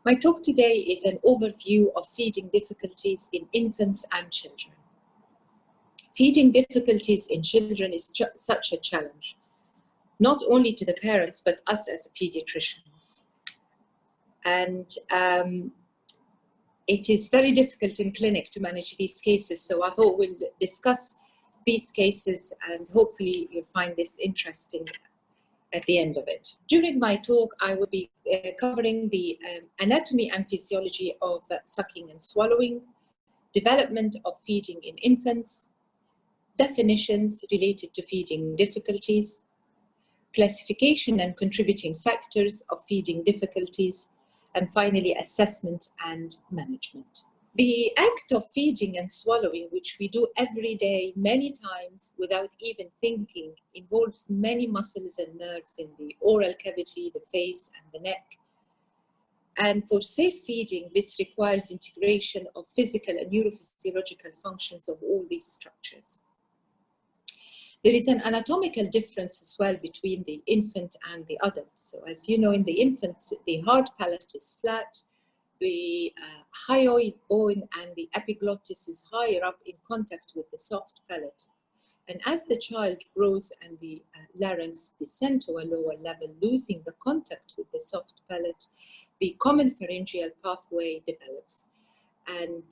My talk today is an overview of feeding difficulties in infants and children. Feeding difficulties in children is such a challenge, not only to the parents, but us as pediatricians. And it is very difficult in clinic to manage these cases. So I thought we'll discuss these cases and hopefully you'll find this interesting at the end of it. During my talk, I will be covering the anatomy and physiology of sucking and swallowing, development of feeding in infants, definitions related to feeding difficulties, classification and contributing factors of feeding difficulties, and finally, assessment and management. The act of feeding and swallowing, which we do every day, many times without even thinking, involves many muscles and nerves in the oral cavity, the face, and the neck. And for safe feeding, this requires integration of physical and neurophysiological functions of all these structures. There is an anatomical difference as well between the infant and the adult. So as you know, in the infant, the hard palate is flat, the hyoid bone and the epiglottis is higher up in contact with the soft palate. And as the child grows and the larynx descends to a lower level, losing the contact with the soft palate, the common pharyngeal pathway develops. And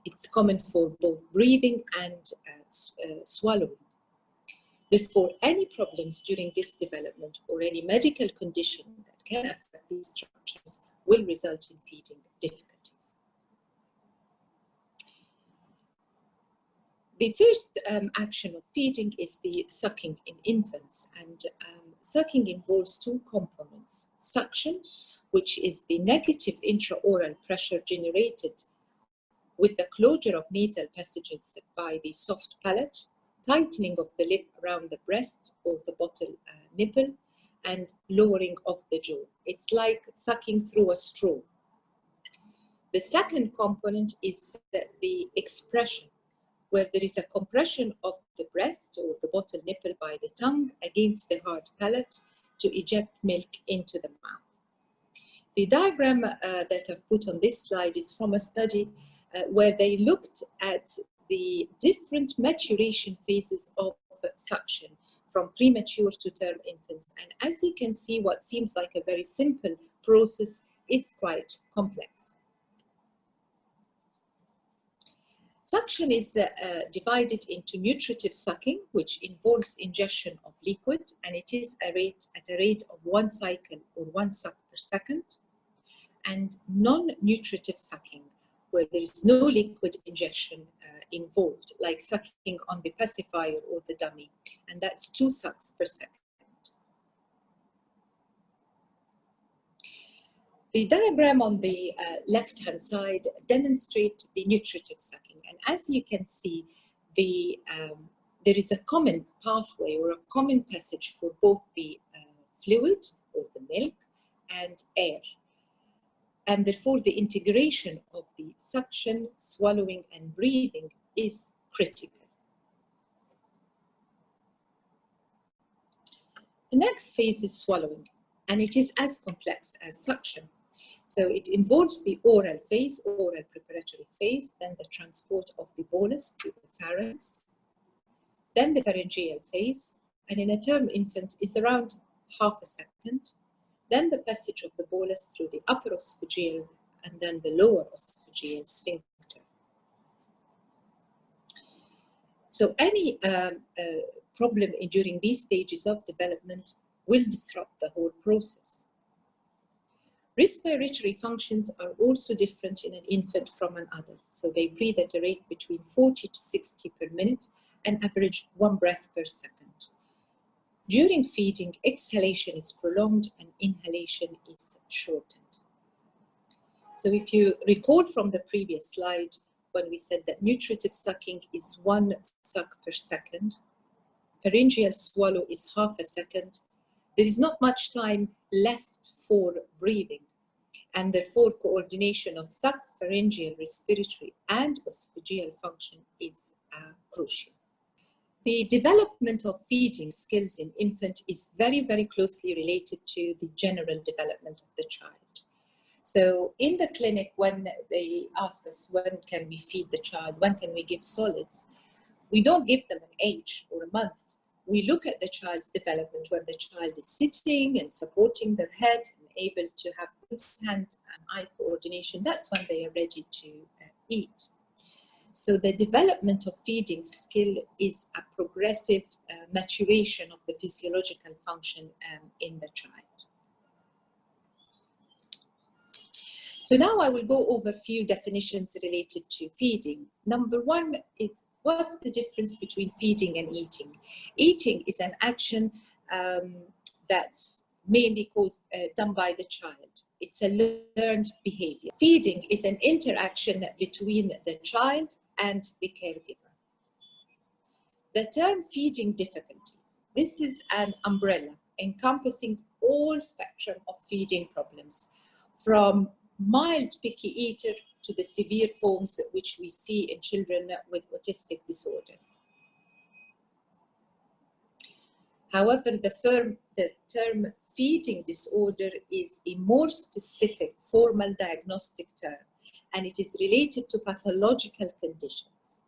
it's common for both breathing and swallowing. Therefore, any problems during this development or any medical condition that can affect these structures will result in feeding difficulties. The first action of feeding is the sucking in infants, and sucking involves two components: suction, which is the negative intraoral pressure generated with the closure of nasal passages by the soft palate, tightening of the lip around the breast or the bottle nipple, and lowering of the jaw. It's like sucking through a straw. The second component is the expression, where there is a compression of the breast or the bottle nipple by the tongue against the hard palate to eject milk into the mouth. The diagram that I've put on this slide is from a study where they looked at the different maturation phases of suction from premature to term infants. And as you can see, what seems like a very simple process is quite complex. Suction is divided into nutritive sucking, which involves ingestion of liquid, and it is at a rate of 1 cycle or 1 suck per second, and non-nutritive sucking, where there is no liquid injection involved, like sucking on the pacifier or the dummy, and that's 2 sucks per second. The diagram on the left-hand side demonstrates the nutritive sucking, and as you can see, there is a common pathway or a common passage for both the fluid or the milk and air. And therefore, the integration of the suction, swallowing, and breathing is critical. The next phase is swallowing, and it is as complex as suction. So it involves the oral phase, oral preparatory phase, then the transport of the bolus to the pharynx, then the pharyngeal phase, and in a term infant is around half a second. Then the passage of the bolus through the upper esophageal and then the lower esophageal sphincter. So any problem during these stages of development will disrupt the whole process. Respiratory functions are also different in an infant from an adult. So they breathe at a rate between 40 to 60 per minute and average 1 breath per second. During feeding, exhalation is prolonged and inhalation is shortened. So if you recall from the previous slide, when we said that nutritive sucking is 1 suck per second, pharyngeal swallow is half a second, there is not much time left for breathing, and therefore coordination of suck, pharyngeal, respiratory, and esophageal function is crucial. The development of feeding skills in infant is very, very closely related to the general development of the child. So in the clinic, when they ask us, when can we feed the child? When can we give solids? We don't give them an age or a month. We look at the child's development when the child is sitting and supporting their head and able to have good hand and eye coordination. That's when they are ready to eat. So the development of feeding skill is a progressive maturation of the physiological function in the child. So now I will go over a few definitions related to feeding. Number one is, what's the difference between feeding and eating? Eating is an action that's mainly done by the child. It's a learned behavior. Feeding is an interaction between the child and the caregiver. The term feeding difficulties, this is an umbrella encompassing all spectrum of feeding problems, from mild picky eater to the severe forms which we see in children with autistic disorders. However, the term feeding disorder is a more specific formal diagnostic term, and it is related to pathological conditions.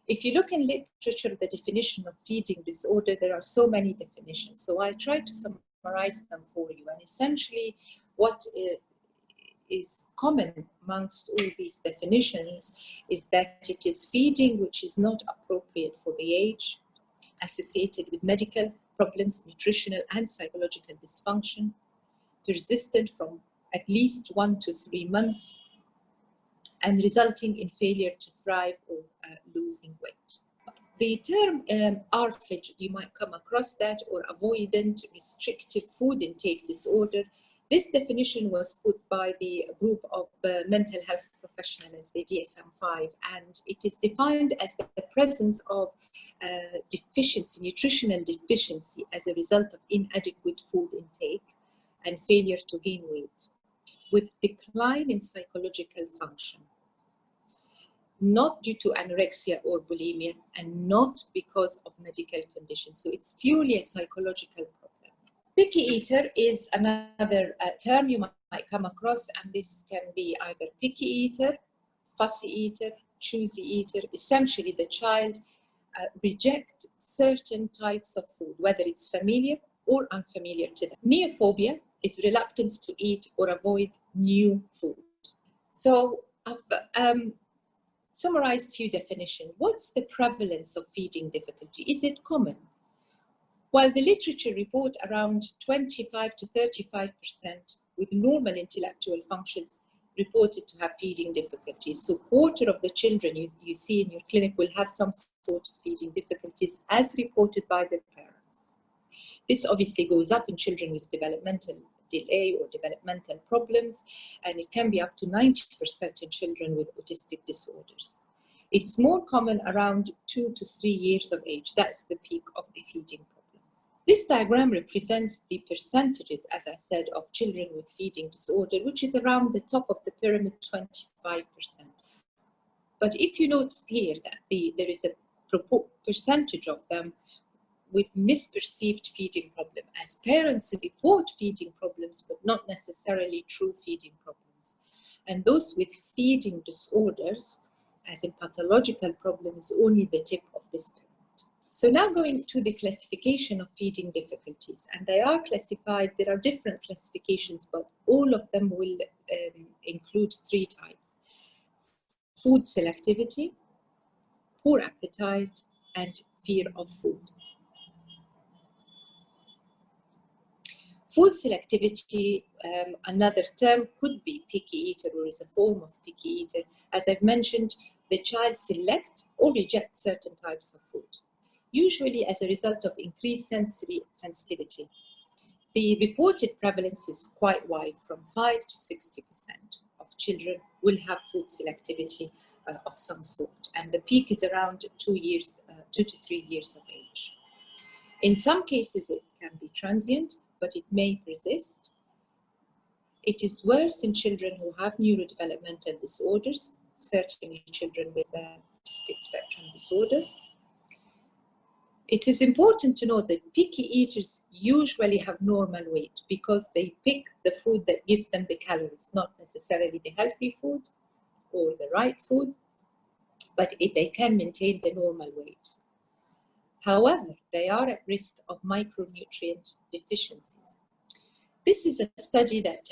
If you look in literature, the definition of feeding disorder, there are so many definitions. So I try to summarize them for you. And essentially, what is common amongst all these definitions is that it is feeding which is not appropriate for the age, associated with medical problems, nutritional and psychological dysfunction, persistent from at least 1 to 3 months, and resulting in failure to thrive or losing weight. The term ARFID, you might come across that, or avoidant restrictive food intake disorder. This definition was put by the group of mental health professionals, the DSM-5, and it is defined as the presence of deficiency, nutritional deficiency as a result of inadequate food intake and failure to gain weight, with decline in psychological function, not due to anorexia or bulimia, and not because of medical conditions. So it's purely a psychological problem. Picky eater is another term you might come across, and this can be either picky eater, fussy eater, choosy eater. Essentially, the child rejects certain types of food, whether it's familiar or unfamiliar to them. Neophobia is reluctance to eat or avoid new food. So I've summarized a few definitions. What's the prevalence of feeding difficulty? Is it common? While the literature report around 25 to 35% with normal intellectual functions reported to have feeding difficulties. So a quarter of the children you see in your clinic will have some sort of feeding difficulties as reported by their parents. This obviously goes up in children with developmental delay or developmental problems, and it can be up to 90% in children with autistic disorders. It's more common around 2 to 3 years of age. That's the peak of the feeding problems. This diagram represents the percentages, as I said, of children with feeding disorder, which is around the top of the pyramid, 25%. But if you notice here that there is a percentage of them with misperceived feeding problem, as parents report feeding problems, but not necessarily true feeding problems. And those with feeding disorders, as in pathological problems, only the tip of this pyramid. So now going to the classification of feeding difficulties, and they are classified, there are different classifications, but all of them will include 3 types: food selectivity, poor appetite, and fear of food. Food selectivity, another term, could be picky eater or is a form of picky eater. As I've mentioned, the child select or reject certain types of food, usually as a result of increased sensory sensitivity. The reported prevalence is quite wide, from 5 to 60% of children will have food selectivity of some sort, and the peak is around 2 to 3 years of age. In some cases, it can be transient, but it may persist. It is worse in children who have neurodevelopmental disorders, certainly children with autistic spectrum disorder. It is important to note that picky eaters usually have normal weight because they pick the food that gives them the calories, not necessarily the healthy food or the right food, but they can maintain the normal weight. However, they are at risk of micronutrient deficiencies. This is a study that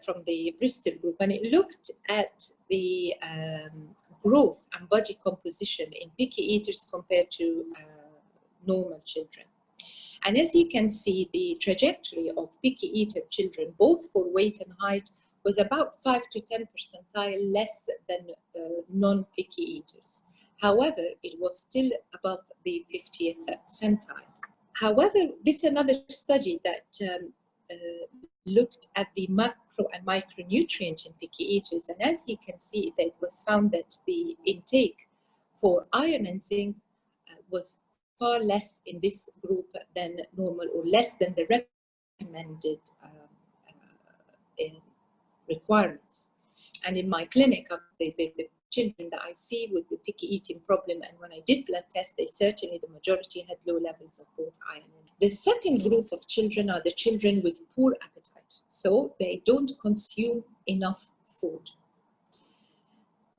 from the Bristol group, and it looked at the growth and body composition in picky eaters compared to normal children. And as you can see, the trajectory of picky eater children, both for weight and height, was about 5 to 10 percentile less than non-picky eaters. However, it was still above the 50th centile. However, this is another study that looked at the macro and micronutrients in picky eaters, and as you can see, it was found that the intake for iron and zinc was far less in this group than normal, or less than the recommended requirements. And in my clinic, the children that I see with the picky eating problem, and when I did blood tests, they certainly, the majority had low levels of both iron and zinc. The second group of children are the children with poor appetite. So they don't consume enough food.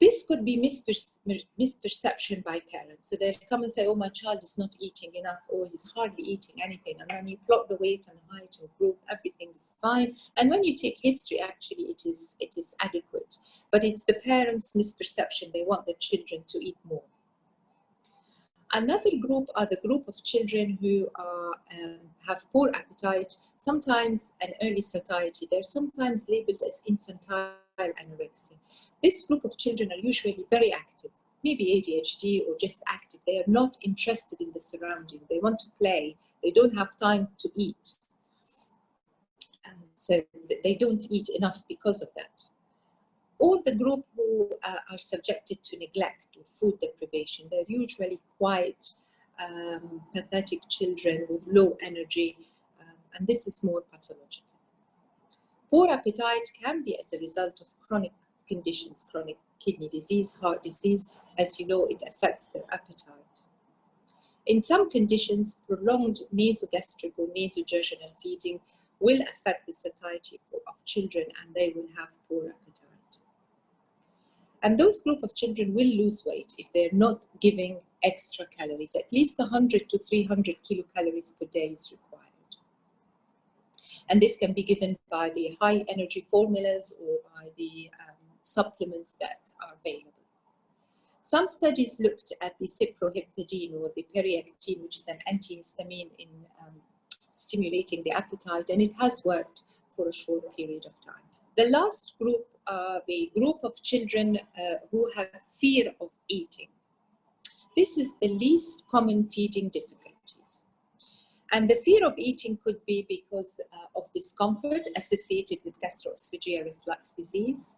This could be misperception by parents. So they come and say, oh, my child is not eating enough, or he's hardly eating anything. And then you plot the weight and height and growth, everything is fine. And when you take history, actually, it is adequate. But it's the parents' misperception. They want their children to eat more. Another group are the group of children who have poor appetite, sometimes an early satiety. They're sometimes labeled as infantile anorexia. This group of children are usually very active, maybe ADHD or just active. They are not interested in the surrounding. They want to play. They don't have time to eat. So they don't eat enough because of that. Or the group who are subjected to neglect or food deprivation. They're usually quite pathetic children with low energy, and this is more pathological. Poor appetite can be as a result of chronic conditions, chronic kidney disease, heart disease. As you know, it affects their appetite. In some conditions, prolonged nasogastric or nasojejunal feeding will affect the satiety of children, and they will have poor appetite. And those group of children will lose weight if they're not giving extra calories. At least 100 to 300 kilocalories per day is required. And this can be given by the high energy formulas or by the supplements that are available. Some studies looked at the cyproheptadine or the periactine, which is an antihistamine in stimulating the appetite, and it has worked for a short period of time. The last group are the group of children who have fear of eating. This is the least common feeding difficulties. And the fear of eating could be because of discomfort associated with gastroesophageal reflux disease,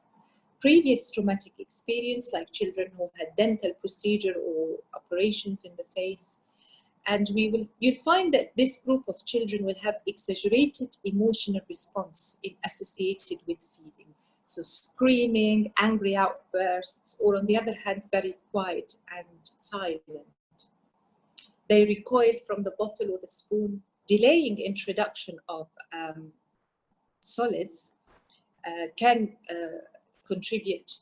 previous traumatic experience like children who had dental procedure or operations in the face. And you'll find that this group of children will have exaggerated emotional response associated with feeding. So screaming, angry outbursts, or on the other hand, very quiet and silent. They recoil from the bottle or the spoon. Delaying introduction of solids can contribute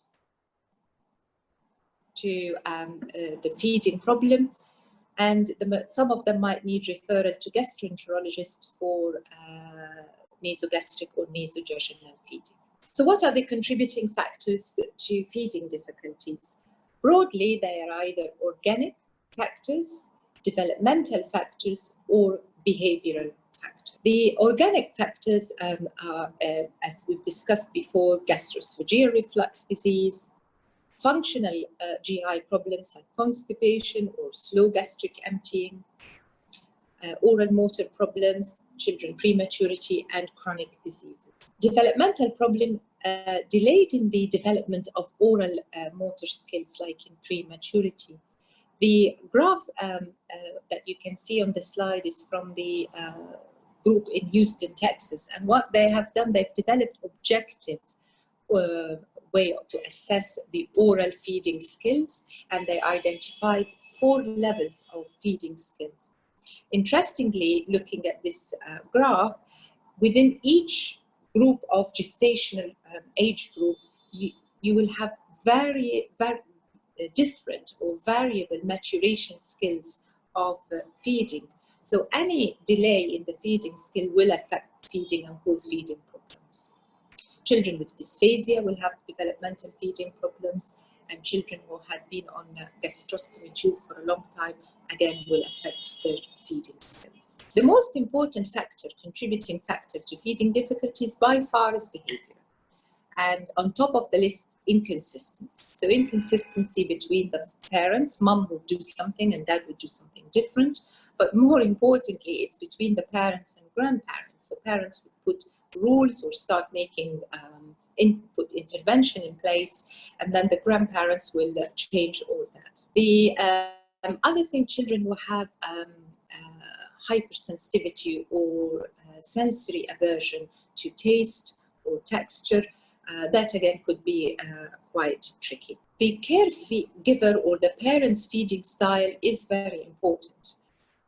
to the feeding problem. And some of them might need referral to gastroenterologists for nasogastric or nasojejunal feeding. So what are the contributing factors to feeding difficulties? Broadly, they are either organic factors, developmental factors, or behavioral factors. The organic factors are, as we've discussed before, gastroesophageal reflux disease, functional GI problems like constipation or slow gastric emptying, oral motor problems, children prematurity, and chronic diseases. Developmental problem, delayed in the development of oral motor skills like in prematurity. The graph that you can see on the slide is from the group in Houston, Texas. And what they have done, they've developed objective way to assess the oral feeding skills, and they identified 4 levels of feeding skills. Interestingly, looking at this graph, within each group of gestational age group, you will have very different or variable maturation skills of feeding. So any delay in the feeding skill will affect feeding and cause feeding problems. Children with dysphasia will have developmental feeding problems, and children who had been on a gastrostomy tube for a long time, again, will affect their feeding skills. The most important factor, contributing factor to feeding difficulties by far is behavior. And on top of the list, inconsistency. So inconsistency between the parents, mom would do something and dad would do something different. But more importantly, it's between the parents and grandparents. So parents would put rules or start making put intervention in place, and then the grandparents will change all that. The other thing, children who have hypersensitivity or sensory aversion to taste or texture, that again could be quite tricky. The caregiver or the parent's feeding style is very important.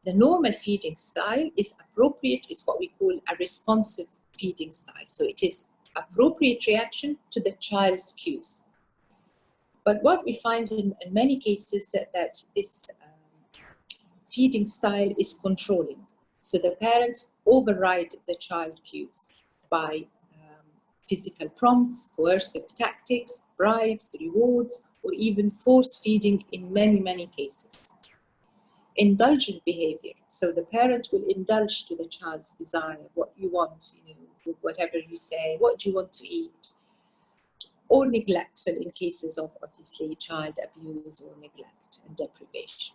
The normal feeding style is appropriate, is what we call a responsive feeding style. So it is appropriate reaction to the child's cues. But what we find in many cases that this feeding style is controlling. So the parents override the child cues by physical prompts, coercive tactics, bribes, rewards, or even force feeding in many, many cases. Indulgent behavior. So the parent will indulge to the child's desire, what you want, whatever you say, what do you want to eat? Or neglectful in cases of, obviously, child abuse or neglect and deprivation.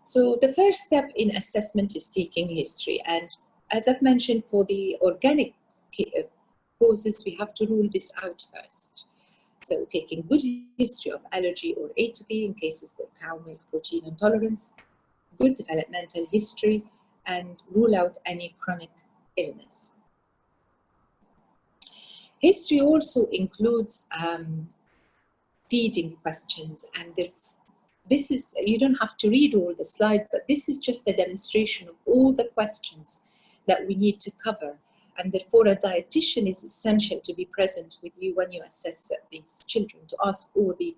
So the first step in assessment is taking history. And as I've mentioned, for the organic causes, we have to rule this out first. So taking good history of allergy or atopy in cases of cow milk protein intolerance, good developmental history, and rule out any chronic illness. History also includes feeding questions, and this is, you don't have to read all the slide, but this is just a demonstration of all the questions that we need to cover. And therefore, a dietitian is essential to be present with you when you assess these children, to ask all the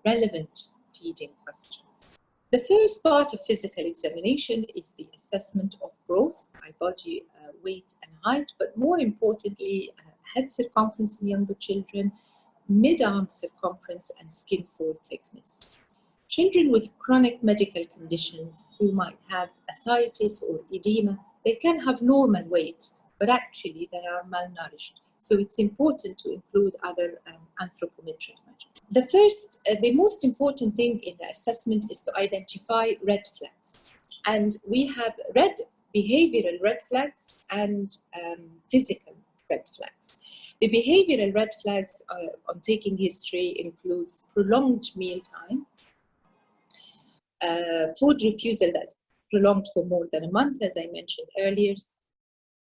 relevant feeding questions. The first part of physical examination is the assessment of growth by body weight and height, but more importantly, head circumference in younger children, mid-arm circumference, and skin fold thickness. Children with chronic medical conditions who might have ascites or edema, they can have normal weight, but actually they are malnourished. So it's important to include other anthropometric measures. The most important thing in the assessment is to identify red flags. And we have behavioral red flags and physical red flags. The behavioral red flags on taking history includes prolonged mealtime, food refusal that's prolonged for more than a month, as I mentioned earlier,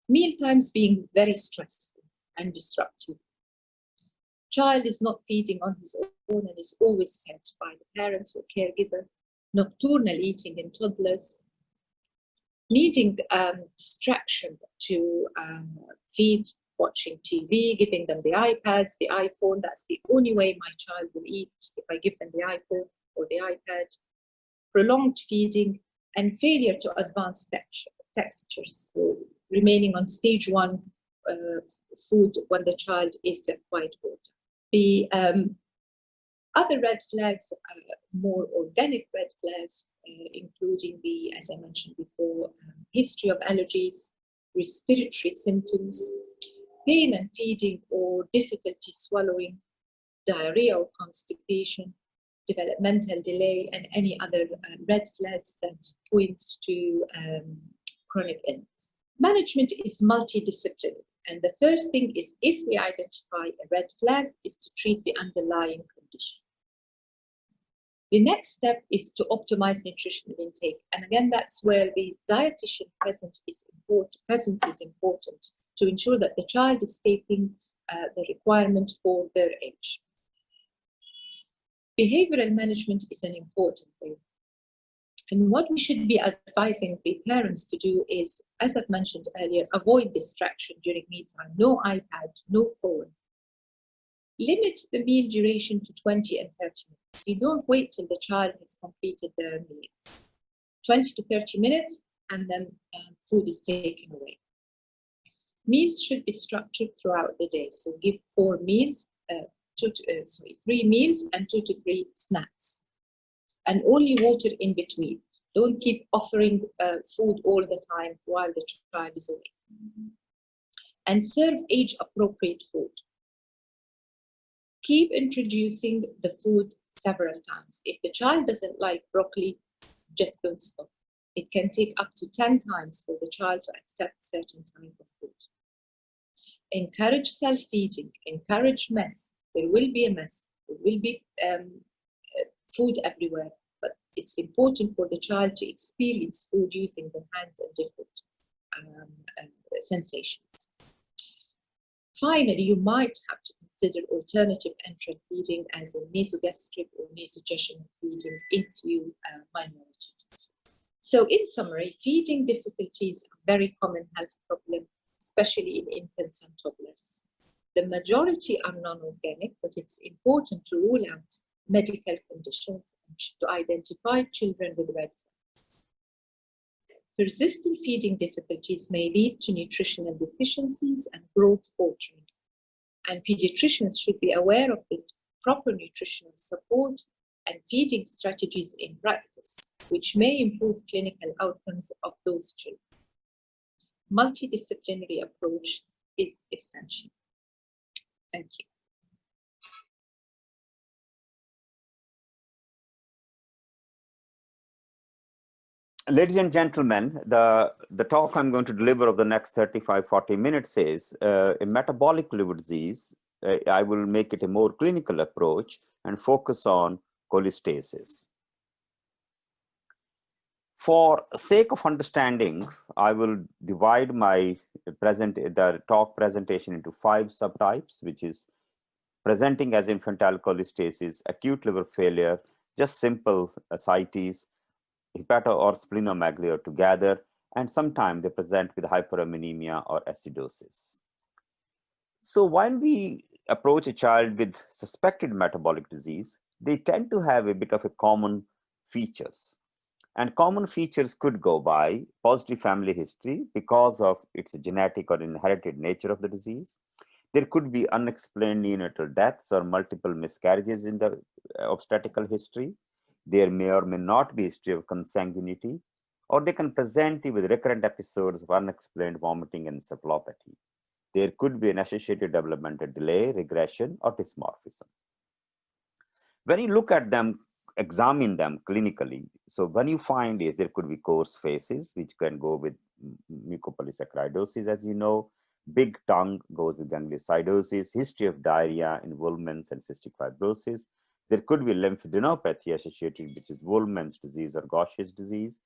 mealtimes being very stressful and disruptive. Child is not feeding on his own and is always fed by the parents or caregiver. Nocturnal eating in toddlers. Needing distraction to feed, watching TV, giving them the iPads, the iPhone. That's the only way my child will eat, if I give them the iPhone or the iPad. Prolonged feeding and failure to advance textures. So remaining on stage 1 food when the child is quite old. The other red flags are more organic red flags, including the, as I mentioned before, history of allergies, respiratory symptoms, pain and feeding or difficulty swallowing, diarrhea or constipation, developmental delay, and any other red flags that point to chronic illness. Management is multidisciplinary. And the first thing is, if we identify a red flag, is to treat the underlying condition. The next step is to optimize nutritional intake. And again, that's where the dietitian presence is important to ensure that the child is taking the requirement for their age. Behavioral management is an important thing. And what we should be advising the parents to do is, as I've mentioned earlier, avoid distraction during mealtime. No iPad, no phone. Limit the meal duration to 20 and 30 minutes. You don't wait till the child has completed their meal. 20 to 30 minutes, and then food is taken away. Meals should be structured throughout the day. So give 4 meals, 3 meals and 2 to 3 snacks. And only water in between. Don't keep offering food all the time while the child is awake. And serve age-appropriate food. Keep introducing the food several times. If the child doesn't like broccoli, just don't stop. It can take up to 10 times for the child to accept certain type of food. Encourage self-feeding, encourage mess. There will be a mess. There will be food everywhere, but it's important for the child to experience food using their hands and different sensations. Finally, you might have to consider alternative enteral feeding as a nasogastric or nasojejunal feeding if you minority. So in summary, feeding difficulties are a very common health problem, especially in infants and toddlers. The majority are non-organic, but it's important to rule out medical conditions and to identify children with red flags. Persistent feeding difficulties may lead to nutritional deficiencies and growth faltering, and pediatricians should be aware of the proper nutritional support and feeding strategies in practice, which may improve clinical outcomes of those children. Multidisciplinary approach is essential. Thank you. Ladies and gentlemen, the talk I'm going to deliver over the next 35-40 minutes is a metabolic liver disease. I will make it a more clinical approach and focus on cholestasis. For sake of understanding, I will divide my the talk presentation into 5 subtypes, which is presenting as infantile cholestasis, acute liver failure, just simple ascites, hepato or splenomegaly are together, and sometimes they present with hyperammonemia or acidosis. So while we approach a child with suspected metabolic disease, they tend to have a bit of a common features. And common features could go by positive family history because of its genetic or inherited nature of the disease. There could be unexplained neonatal deaths or multiple miscarriages in the obstetrical history. There may or may not be history of consanguinity, or they can present with recurrent episodes of unexplained vomiting and encephalopathy. There could be an associated developmental delay, regression, or dysmorphism. When you look at them, examine them clinically, so when you find is there could be coarse faces, which can go with mucopolysaccharidosis, as you know. Big tongue goes with gangliosidosis, history of diarrhea, involvements, and cystic fibrosis. There could be lymphadenopathy associated, which is Wolman's disease or Gaucher's disease.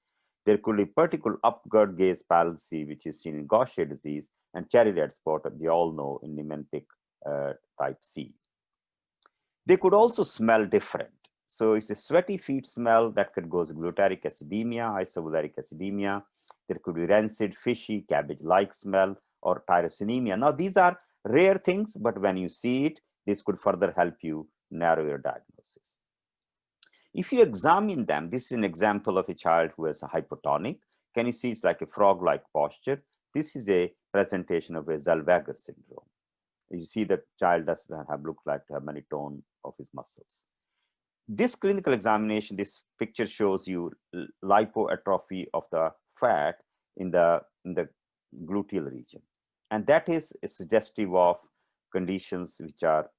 There could be particular upward gaze palsy, which is seen in Gaucher disease, and cherry red spot, we all know, in Niemann-Pick type C. They could also smell different. So it's a sweaty feet smell that could go to glutaric acidemia, isovaleric acidemia. There could be rancid, fishy, cabbage-like smell, or tyrosinemia. Now, these are rare things, but when you see it, this could further help you narrow your diagnosis. If you examine them, this is an example of a child who is a hypotonic. Can you see it's like a frog-like posture? This is a presentation of a Zellweger syndrome. You see the child does have look like to have many tone of his muscles. This clinical examination, this picture shows you lipoatrophy of the fat in the gluteal region. And that is suggestive of conditions which are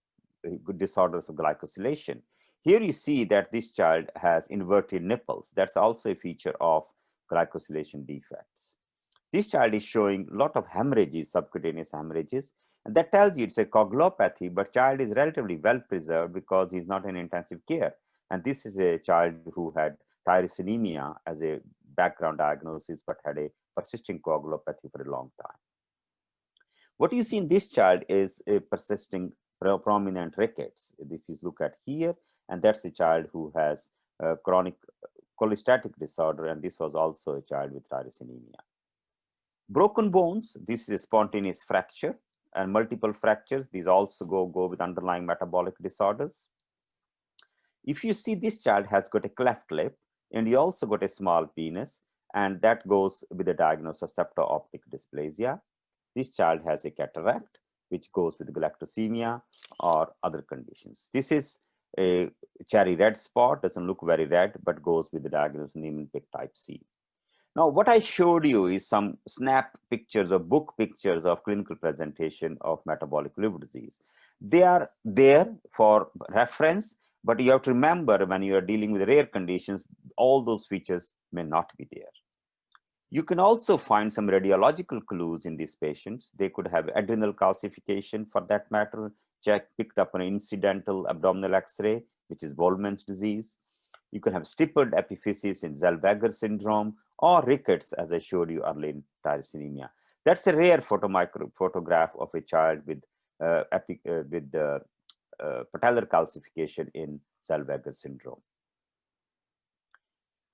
good disorders of glycosylation. Here you see that this child has inverted nipples. That's also a feature of glycosylation defects. This child is showing a lot of hemorrhages, subcutaneous hemorrhages, and that tells you it's a coagulopathy, but child is relatively well preserved because he's not in intensive care. And this is a child who had tyrosinemia as a background diagnosis, but had a persisting coagulopathy for a long time. What you see in this child is a persisting prominent rickets. If you look at here, and that's a child who has chronic cholestatic disorder, and this was also a child with tyrosinemia. Broken bones, this is a spontaneous fracture, and multiple fractures, these also go with underlying metabolic disorders. If you see, this child has got a cleft lip, and he also got a small penis, and that goes with the diagnosis of septo-optic dysplasia. This child has a cataract, which goes with galactosemia or other conditions. This is a cherry red spot, doesn't look very red, but goes with the diagnosis of Niemann-Pick type C. Now, what I showed you is some snap pictures or book pictures of clinical presentation of metabolic liver disease. They are there for reference, but you have to remember, when you are dealing with rare conditions, all those features may not be there. You can also find some radiological clues in these patients. They could have adrenal calcification, for that matter, picked up an incidental abdominal X-ray, which is Wolman's disease. You can have stippled epiphysis in Zellweger syndrome, or rickets, as I showed you earlier in tyrosinemia. That's a rare photograph of a child with patellar calcification in Zellweger syndrome.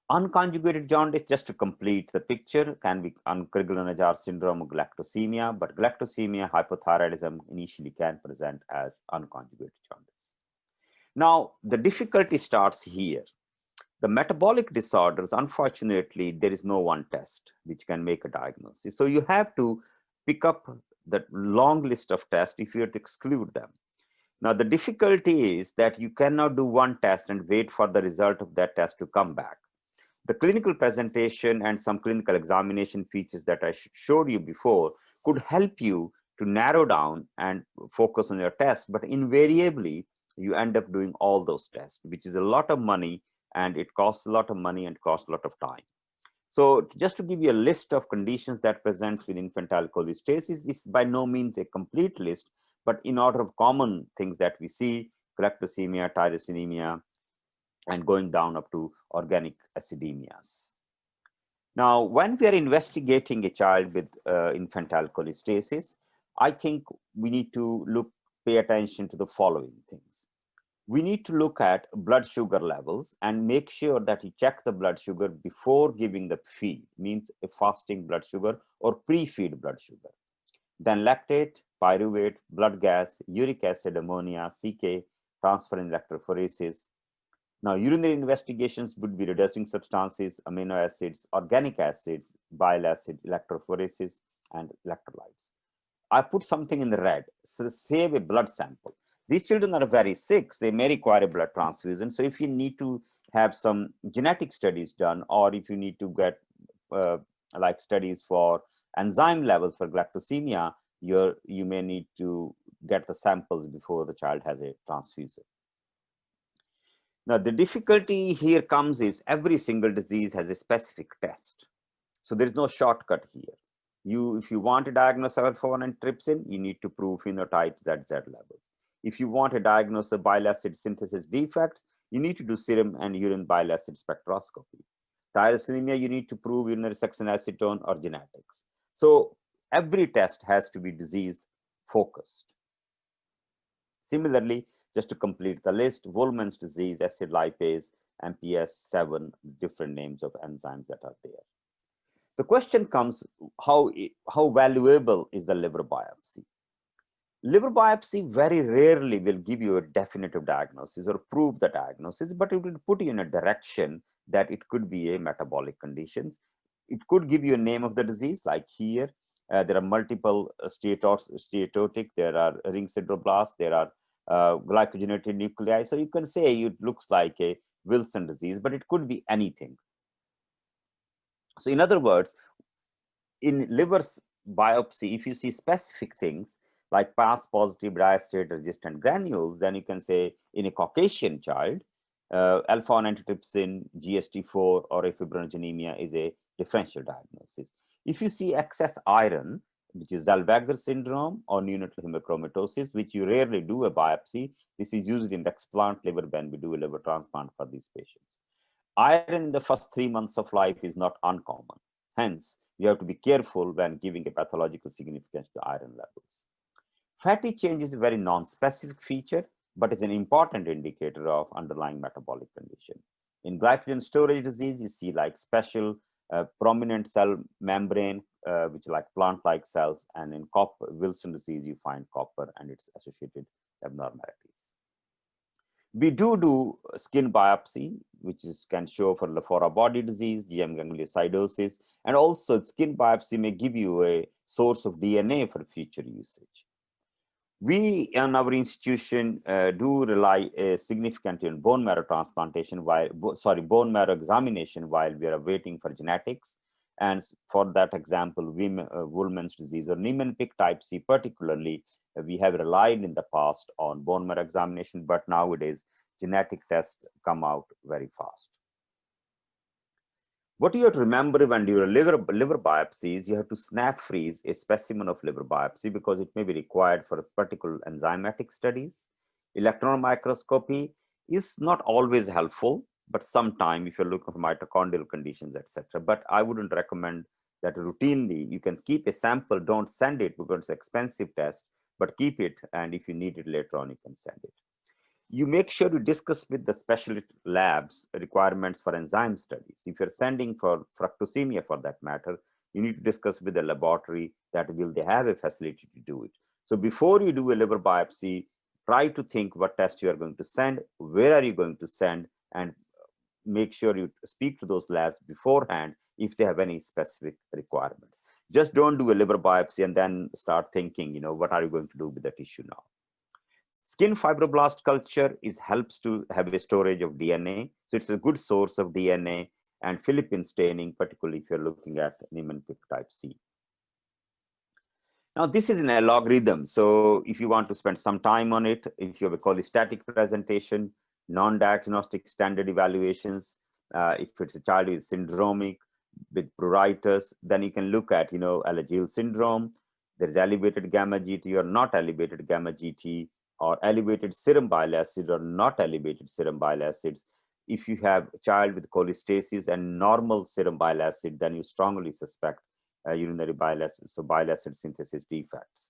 Unconjugated jaundice, just to complete the picture, can be Crigler-Najjar syndrome or galactosemia, but galactosemia hypothyroidism initially can present as unconjugated jaundice. Now, the difficulty starts here. The metabolic disorders, unfortunately, there is no one test which can make a diagnosis. So you have to pick up the long list of tests if you have to exclude them. Now, the difficulty is that you cannot do one test and wait for the result of that test to come back. The clinical presentation and some clinical examination features that I showed you before could help you to narrow down and focus on your test, but invariably you end up doing all those tests, which is a lot of money, and it costs a lot of money and costs a lot of time. So just to give you a list of conditions that presents with infantile cholestasis, is by no means a complete list, but in order of common things that we see: galactosemia, tyrosinemia, and going down up to organic acidemias. Now, when we are investigating a child with infantile cholestasis, I think we need to pay attention to the following things. We need to look at blood sugar levels and make sure that you check the blood sugar before giving the feed, means a fasting blood sugar or pre-feed blood sugar. Then lactate, pyruvate, blood gas, uric acid, ammonia, CK, transferrin electrophoresis. Now, urinary investigations would be reducing substances, amino acids, organic acids, bile acid, electrophoresis, and electrolytes. I put something in the red, so save a blood sample. These children are very sick, they may require a blood transfusion. So if you need to have some genetic studies done, or if you need to get like studies for enzyme levels for galactosemia, you may need to get the samples before the child has a transfusion. Now, the difficulty here comes is every single disease has a specific test. So there is no shortcut here. If you want to diagnose alpha-1 antitrypsin, you need to prove phenotype ZZ levels. If you want to diagnose the bile acid synthesis defects, you need to do serum and urine bile acid spectroscopy. Tyrosinemia, you need to prove urinary succinate acetone or genetics. So every test has to be disease focused. Similarly, just to complete the list, Wolman's disease, acid lipase, MPS, 7 different names of enzymes that are there. The question comes, how valuable is the liver biopsy? Liver biopsy very rarely will give you a definitive diagnosis or prove the diagnosis, but it will put you in a direction that it could be a metabolic conditions. It could give you a name of the disease, like here. There are multiple steatotic, there are ring sideroblasts, there are glycogenated nuclei. So you can say it looks like a Wilson disease, but it could be anything. So in other words, in liver biopsy, if you see specific things like past positive diastase resistant granules, then you can say in a Caucasian child, alpha-1 antitrypsin, GST4, or fibrinogenemia is a differential diagnosis. If you see excess iron, which is Zellweger syndrome or neonatal hemochromatosis, which you rarely do a biopsy, this is used in the explant liver when we do a liver transplant for these patients. Iron in the first 3 months of life is not uncommon. Hence, You have to be careful when giving a pathological significance to iron levels. Fatty change is a very non-specific feature, but is an important indicator of underlying metabolic condition. In glycogen storage disease, you see like special prominent cell membrane, which are like plant-like cells, and in Wilson disease, you find copper and its associated abnormalities. We do skin biopsy, which can show for Lafora body disease, GM gangliosidosis, and also skin biopsy may give you a source of DNA for future usage. We in our institution do rely significantly on bone marrow transplantation bone marrow examination while we are waiting for genetics. And for that example, Woolman's disease or Niemann-Pick type C particularly, we have relied in the past on bone marrow examination, but nowadays genetic tests come out very fast. What you have to remember when you do liver biopsies, you have to snap freeze a specimen of liver biopsy because it may be required for particular enzymatic studies. Electron microscopy is not always helpful, but sometimes if you're looking for mitochondrial conditions, etc. But I wouldn't recommend that routinely. You can keep a sample, don't send it because it's an expensive test, but keep it, and if you need it later on, you can send it. You make sure to discuss with the specialist labs requirements for enzyme studies. If you're sending for fructosemia for that matter, you need to discuss with the laboratory that will they have a facility to do it. So before you do a liver biopsy, try to think what test you are going to send, where are you going to send, and make sure you speak to those labs beforehand if they have any specific requirements. Just don't do a liver biopsy and then start thinking, what are you going to do with the tissue now? Skin fibroblast culture helps to have a storage of DNA. So it's a good source of DNA and Philippine staining, particularly if you're looking at Niemann-Pick type C. Now, this is an logarithm. So if you want to spend some time on it, if you have a cholestatic presentation, non-diagnostic standard evaluations, if it's a child with syndromic, with pruritus, then you can look at, Alagille syndrome. There's elevated gamma GT or not elevated gamma GT, or elevated serum bile acid or not elevated serum bile acids. If you have a child with cholestasis and normal serum bile acid, then you strongly suspect urinary bile acid, so bile acid synthesis defects.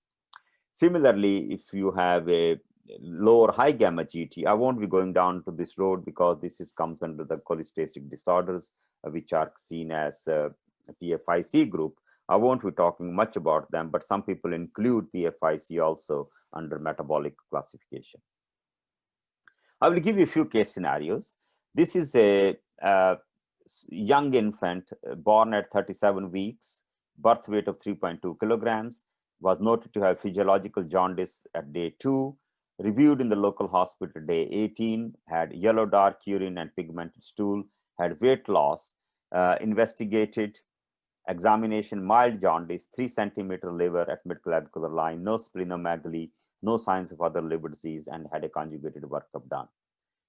Similarly, if you have a low or high gamma GT, I won't be going down to this road because this comes under the cholestatic disorders, which are seen as PFIC group. I won't be talking much about them, but some people include PFIC also under metabolic classification. I will give you a few case scenarios. This is a young infant born at 37 weeks, birth weight of 3.2 kilograms, was noted to have physiological jaundice at day 2, reviewed in the local hospital day 18, had yellow dark urine and pigmented stool, had weight loss, investigated, examination, mild jaundice, 3 centimeter liver at mid-clavicular line, no splenomegaly, no signs of other liver disease, and had a conjugated workup done.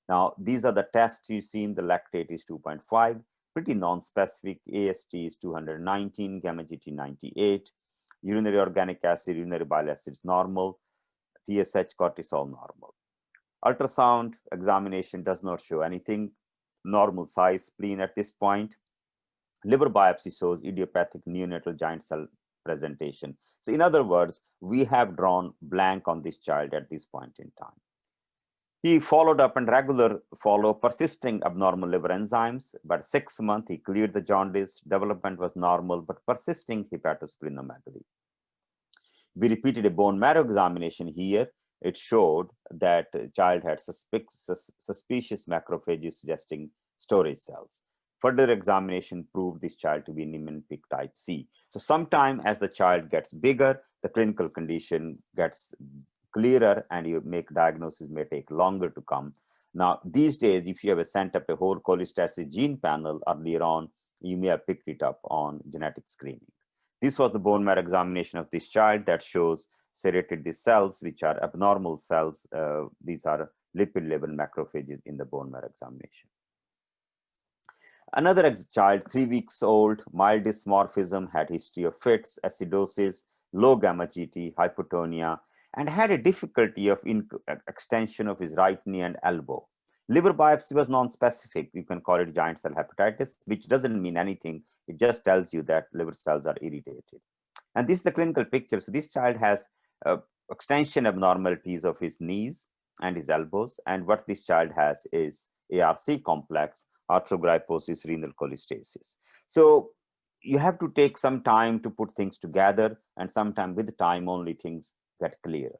Now, these are the tests you see. The lactate is 2.5, pretty non-specific. AST is 219, gamma GT 98, urinary organic acid, urinary bile acids normal, TSH cortisol normal. Ultrasound examination does not show anything. Normal size spleen at this point. Liver biopsy shows idiopathic neonatal giant cell presentation. So in other words, we have drawn blank on this child at this point in time. He followed up and regular follow persisting abnormal liver enzymes, but 6 months he cleared the jaundice, development was normal, but persisting hepatosplenomegaly. We repeated a bone marrow examination here. It showed that the child had suspicious macrophages suggesting storage cells. Further examination proved this child to be Niemann-Pick type C. So sometime as the child gets bigger, the clinical condition gets clearer and you make diagnosis may take longer to come. Now, these days, if you have sent up a whole cholestasis gene panel earlier on, you may have picked it up on genetic screening. This was the bone marrow examination of this child that shows serrated these cells, which are abnormal cells. These are lipid-labeled macrophages in the bone marrow examination. Another child, 3 weeks old, mild dysmorphism, had history of fits, acidosis, low gamma GT, hypotonia, and had a difficulty of extension of his right knee and elbow. Liver biopsy was non-specific. You can call it giant cell hepatitis, which doesn't mean anything. It just tells you that liver cells are irritated. And this is the clinical picture. So this child has extension abnormalities of his knees and his elbows. And what this child has is ARC complex, arthrogryposis, renal cholestasis. So you have to take some time to put things together, and sometimes with time only things get clearer.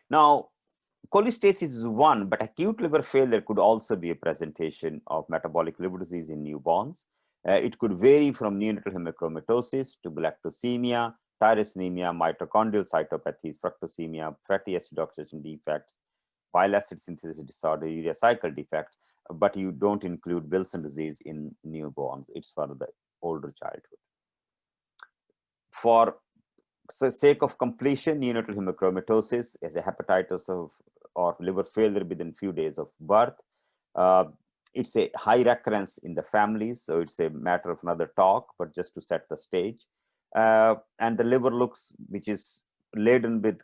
Now, cholestasis is one, but acute liver failure could also be a presentation of metabolic liver disease in newborns. It could vary from neonatal hemochromatosis to galactosemia, tyrosinemia, mitochondrial cytopathies, fructosemia, fatty acid oxidation defects, bile acid synthesis disorder, urea cycle defects, but you don't include Wilson disease in newborns. It's for the older childhood. For sake of completion, neonatal hemochromatosis is a hepatitis or liver failure within few days of birth. It's a high recurrence in the families, so it's a matter of another talk, but just to set the stage. And the liver looks, which is laden with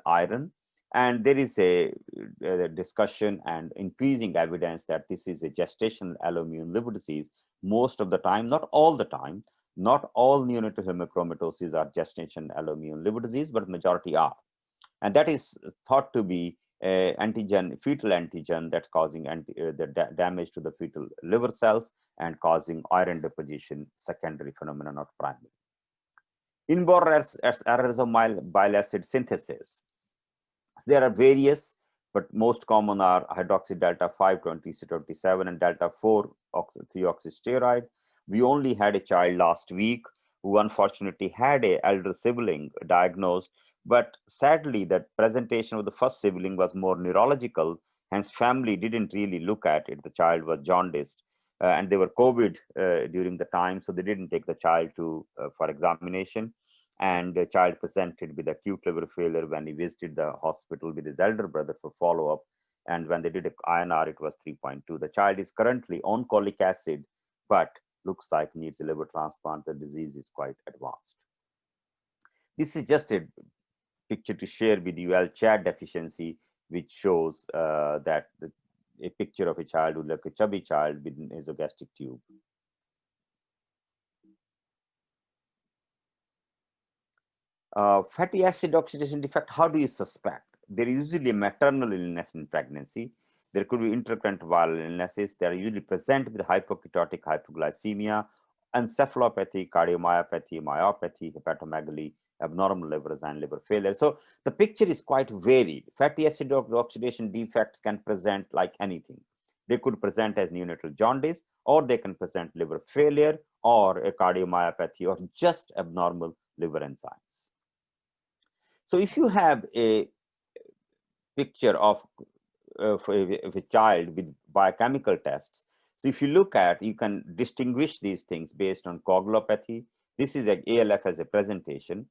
iron. And there is a discussion and increasing evidence that this is a gestational alloimmune liver disease most of the time, not all the time. Not all neonatal hemochromatosis are gestational alloimmune liver disease, but majority are. And that is thought to be antigen, fetal antigen that's causing the damage to the fetal liver cells and causing iron deposition, secondary phenomenon, not primary. Inborn errors of bile acid synthesis. There are various, but most common are hydroxy delta 5-20-27 and delta 4-3-oxysteroid. We only had a child last week who unfortunately had an elder sibling diagnosed, but sadly that presentation of the first sibling was more neurological, hence family didn't really look at it. The child was jaundiced and they were COVID during the time, so they didn't take the child to for examination. And the child presented with acute liver failure when he visited the hospital with his elder brother for follow-up. And when they did an INR, it was 3.2. The child is currently on colic acid, but looks like needs a liver transplant. The disease is quite advanced. This is just a picture to share with you, L-CHAD deficiency, which shows that a picture of a child who like a chubby child with an nasogastric tube. Fatty acid oxidation defect, how do you suspect? There is usually a maternal illness in pregnancy. There could be intercurrent viral illnesses. They are usually present with hypoketotic hypoglycemia, encephalopathy, cardiomyopathy, myopathy, hepatomegaly, abnormal livers, and liver failure. So the picture is quite varied. Fatty acid oxidation defects can present like anything. They could present as neonatal jaundice, or they can present liver failure, or a cardiomyopathy, or just abnormal liver enzymes. So if you have a picture of a child with biochemical tests, so if you look at, you can distinguish these things based on coagulopathy. This is an ALF as a presentation.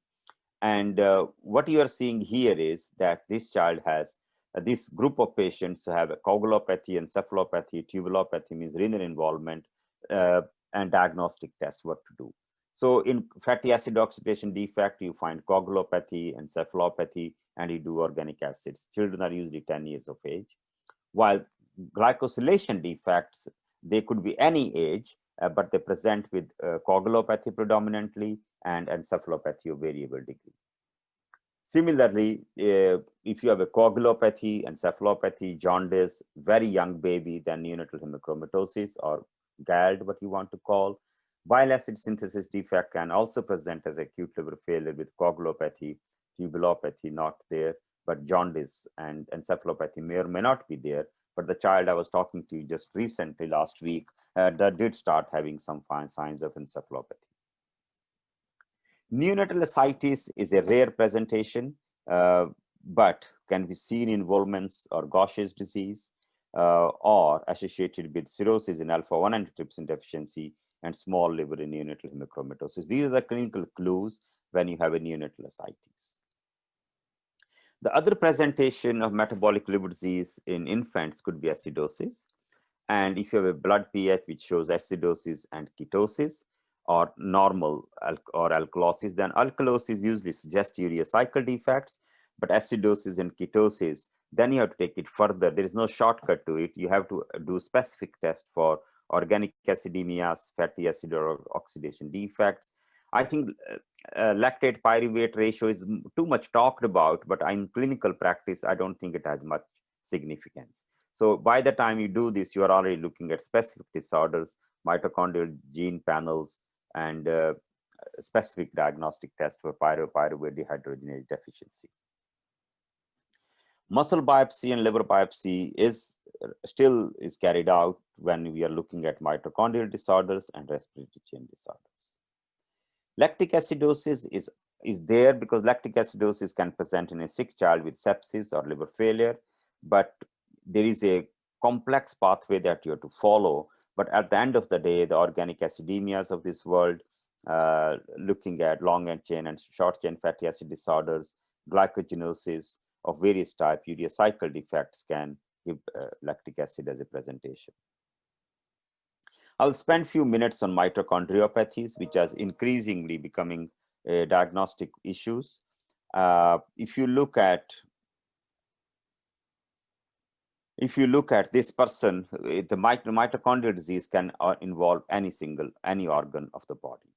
And what you are seeing here is that this child has, this group of patients have a coagulopathy, encephalopathy, tubulopathy, means renal involvement, and diagnostic tests, what to do. So in fatty acid oxidation defect, you find coagulopathy, encephalopathy, and you do organic acids. Children are usually 10 years of age. While glycosylation defects, they could be any age, but they present with coagulopathy predominantly and encephalopathy of variable degree. Similarly, if you have a coagulopathy, encephalopathy, jaundice, very young baby, then neonatal hemochromatosis or GALD, what you want to call. Bile acid synthesis defect can also present as acute liver failure with coagulopathy, tubulopathy not there, but jaundice and encephalopathy may or may not be there. But the child I was talking to just recently last week that did start having some fine signs of encephalopathy. Neonatal ascites is a rare presentation, but can be seen in Wolman's or Gaucher's disease or associated with cirrhosis in alpha-1 antitrypsin deficiency and small liver in neonatal hemochromatosis. These are the clinical clues when you have a neonatal ascites. The other presentation of metabolic liver disease in infants could be acidosis. And if you have a blood pH which shows acidosis and ketosis, or normal or alkalosis, then alkalosis usually suggests urea cycle defects. but acidosis and ketosis, then you have to take it further. There is no shortcut to it. You have to do specific tests for organic acidemias, fatty acid or oxidation defects. I think lactate pyruvate ratio is too much talked about, but in clinical practice, I don't think it has much significance. So by the time you do this, you are already looking at specific disorders, mitochondrial gene panels, and specific diagnostic tests for pyruvate dehydrogenase deficiency. Muscle biopsy and liver biopsy is still carried out when we are looking at mitochondrial disorders and respiratory chain disorders. Lactic acidosis is there because lactic acidosis can present in a sick child with sepsis or liver failure, but there is a complex pathway that you have to follow. But at the end of the day, the organic acidemias of this world, looking at long chain and short chain fatty acid disorders, glycogenosis of various types, urea cycle defects can give lactic acid as a presentation. I'll spend a few minutes on mitochondriopathies, which are increasingly becoming diagnostic issues. If you look at this person, the mitochondrial disease can involve any organ of the body.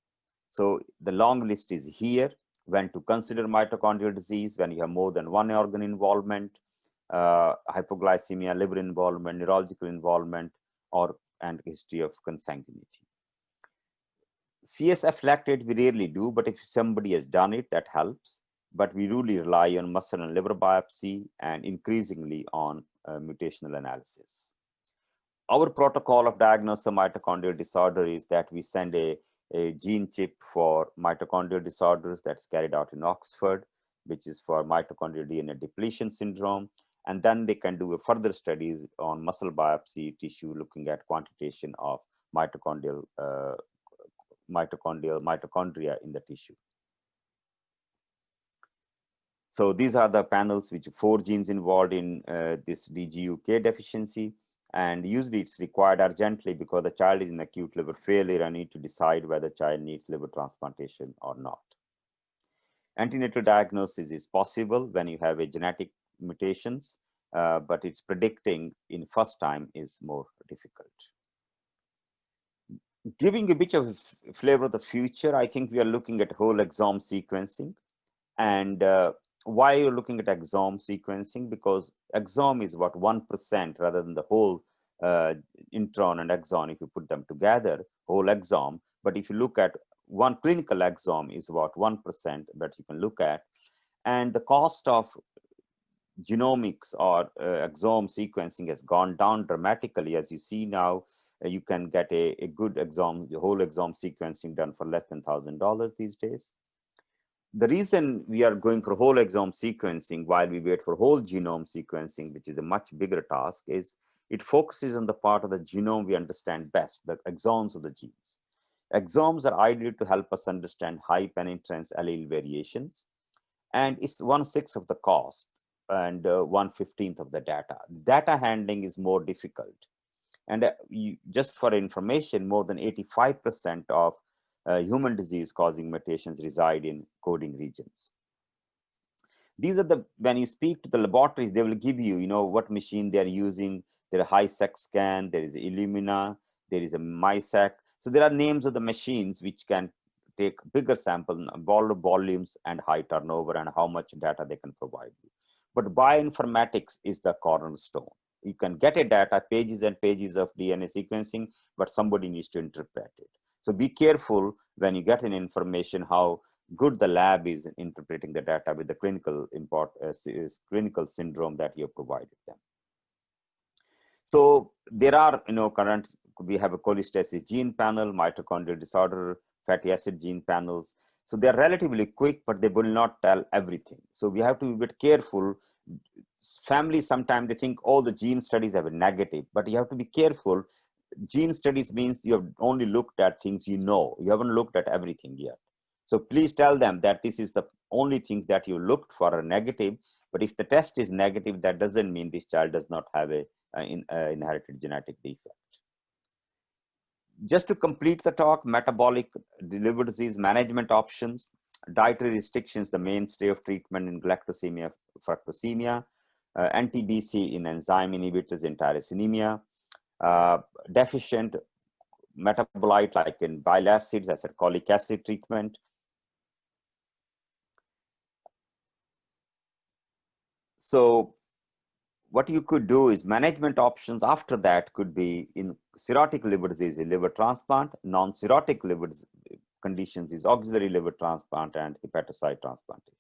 So the long list is here. When to consider mitochondrial disease, when you have more than one organ involvement, hypoglycemia, liver involvement, neurological involvement, and history of consanguinity. CSF lactate we rarely do, but if somebody has done it, that helps. But we really rely on muscle and liver biopsy and increasingly on mutational analysis. Our protocol of diagnosis of mitochondrial disorder is that we send a gene chip for mitochondrial disorders that's carried out in Oxford, which is for mitochondrial DNA depletion syndrome. And then they can do further studies on muscle biopsy tissue, looking at quantitation of mitochondria in the tissue. So these are the panels which 4 genes involved in this DGUK deficiency. And usually it's required urgently because the child is in acute liver failure and need to decide whether the child needs liver transplantation or not. Antenatal diagnosis is possible when you have a genetic mutations, but it's predicting in first time is more difficult. Giving a bit of flavor of the future, I think we are looking at whole exome sequencing. And why you're looking at exome sequencing? Because exome is about 1% rather than the whole intron and exon. If you put them together, whole exome. But if you look at one clinical exome is about 1% that you can look at. And the cost of genomics or exome sequencing has gone down dramatically. As you see now, you can get a good exome, the whole exome sequencing done for less than $1,000 these days. The reason we are going for whole exome sequencing while we wait for whole genome sequencing, which is a much bigger task, is it focuses on the part of the genome we understand best, the exons of the genes. Exomes are ideal to help us understand high penetrance allele variations, and it's 1/6 of the cost and 1/15 of the data. Data handling is more difficult. And just for information, more than 85% of human disease causing mutations reside in coding regions. These are when you speak to the laboratories, they will give you, what machine they're using. There are HiSeq scan, there is Illumina, there is a MiSeq. So there are names of the machines which can take bigger sample, volumes and high turnover and how much data they can provide you. But bioinformatics is the cornerstone. You can get a data, pages and pages of DNA sequencing, but somebody needs to interpret it. So be careful when you get an information how good the lab is in interpreting the data with the clinical syndrome that you have provided them. So there are, we have a cholestasis gene panel, mitochondrial disorder, fatty acid gene panels. So they're relatively quick, but they will not tell everything. So we have to be a bit careful. Families, sometimes they think all the gene studies have a negative, but you have to be careful. Gene studies means you have only looked at things you know. You haven't looked at everything yet. So please tell them that this is the only things that you looked for are negative. But if the test is negative, that doesn't mean this child does not have a inherited genetic defect. Just to complete the talk, metabolic liver disease management options. Dietary restrictions, the mainstay of treatment in galactosemia, fructosemia, anti-BC in enzyme inhibitors in tyrosinemia, deficient metabolite like in bile acids, acetylcholic acid treatment. So what you could do is management options after that could be in cirrhotic liver disease, liver transplant, non-cirrhotic liver conditions is auxiliary liver transplant and hepatocyte transplantation.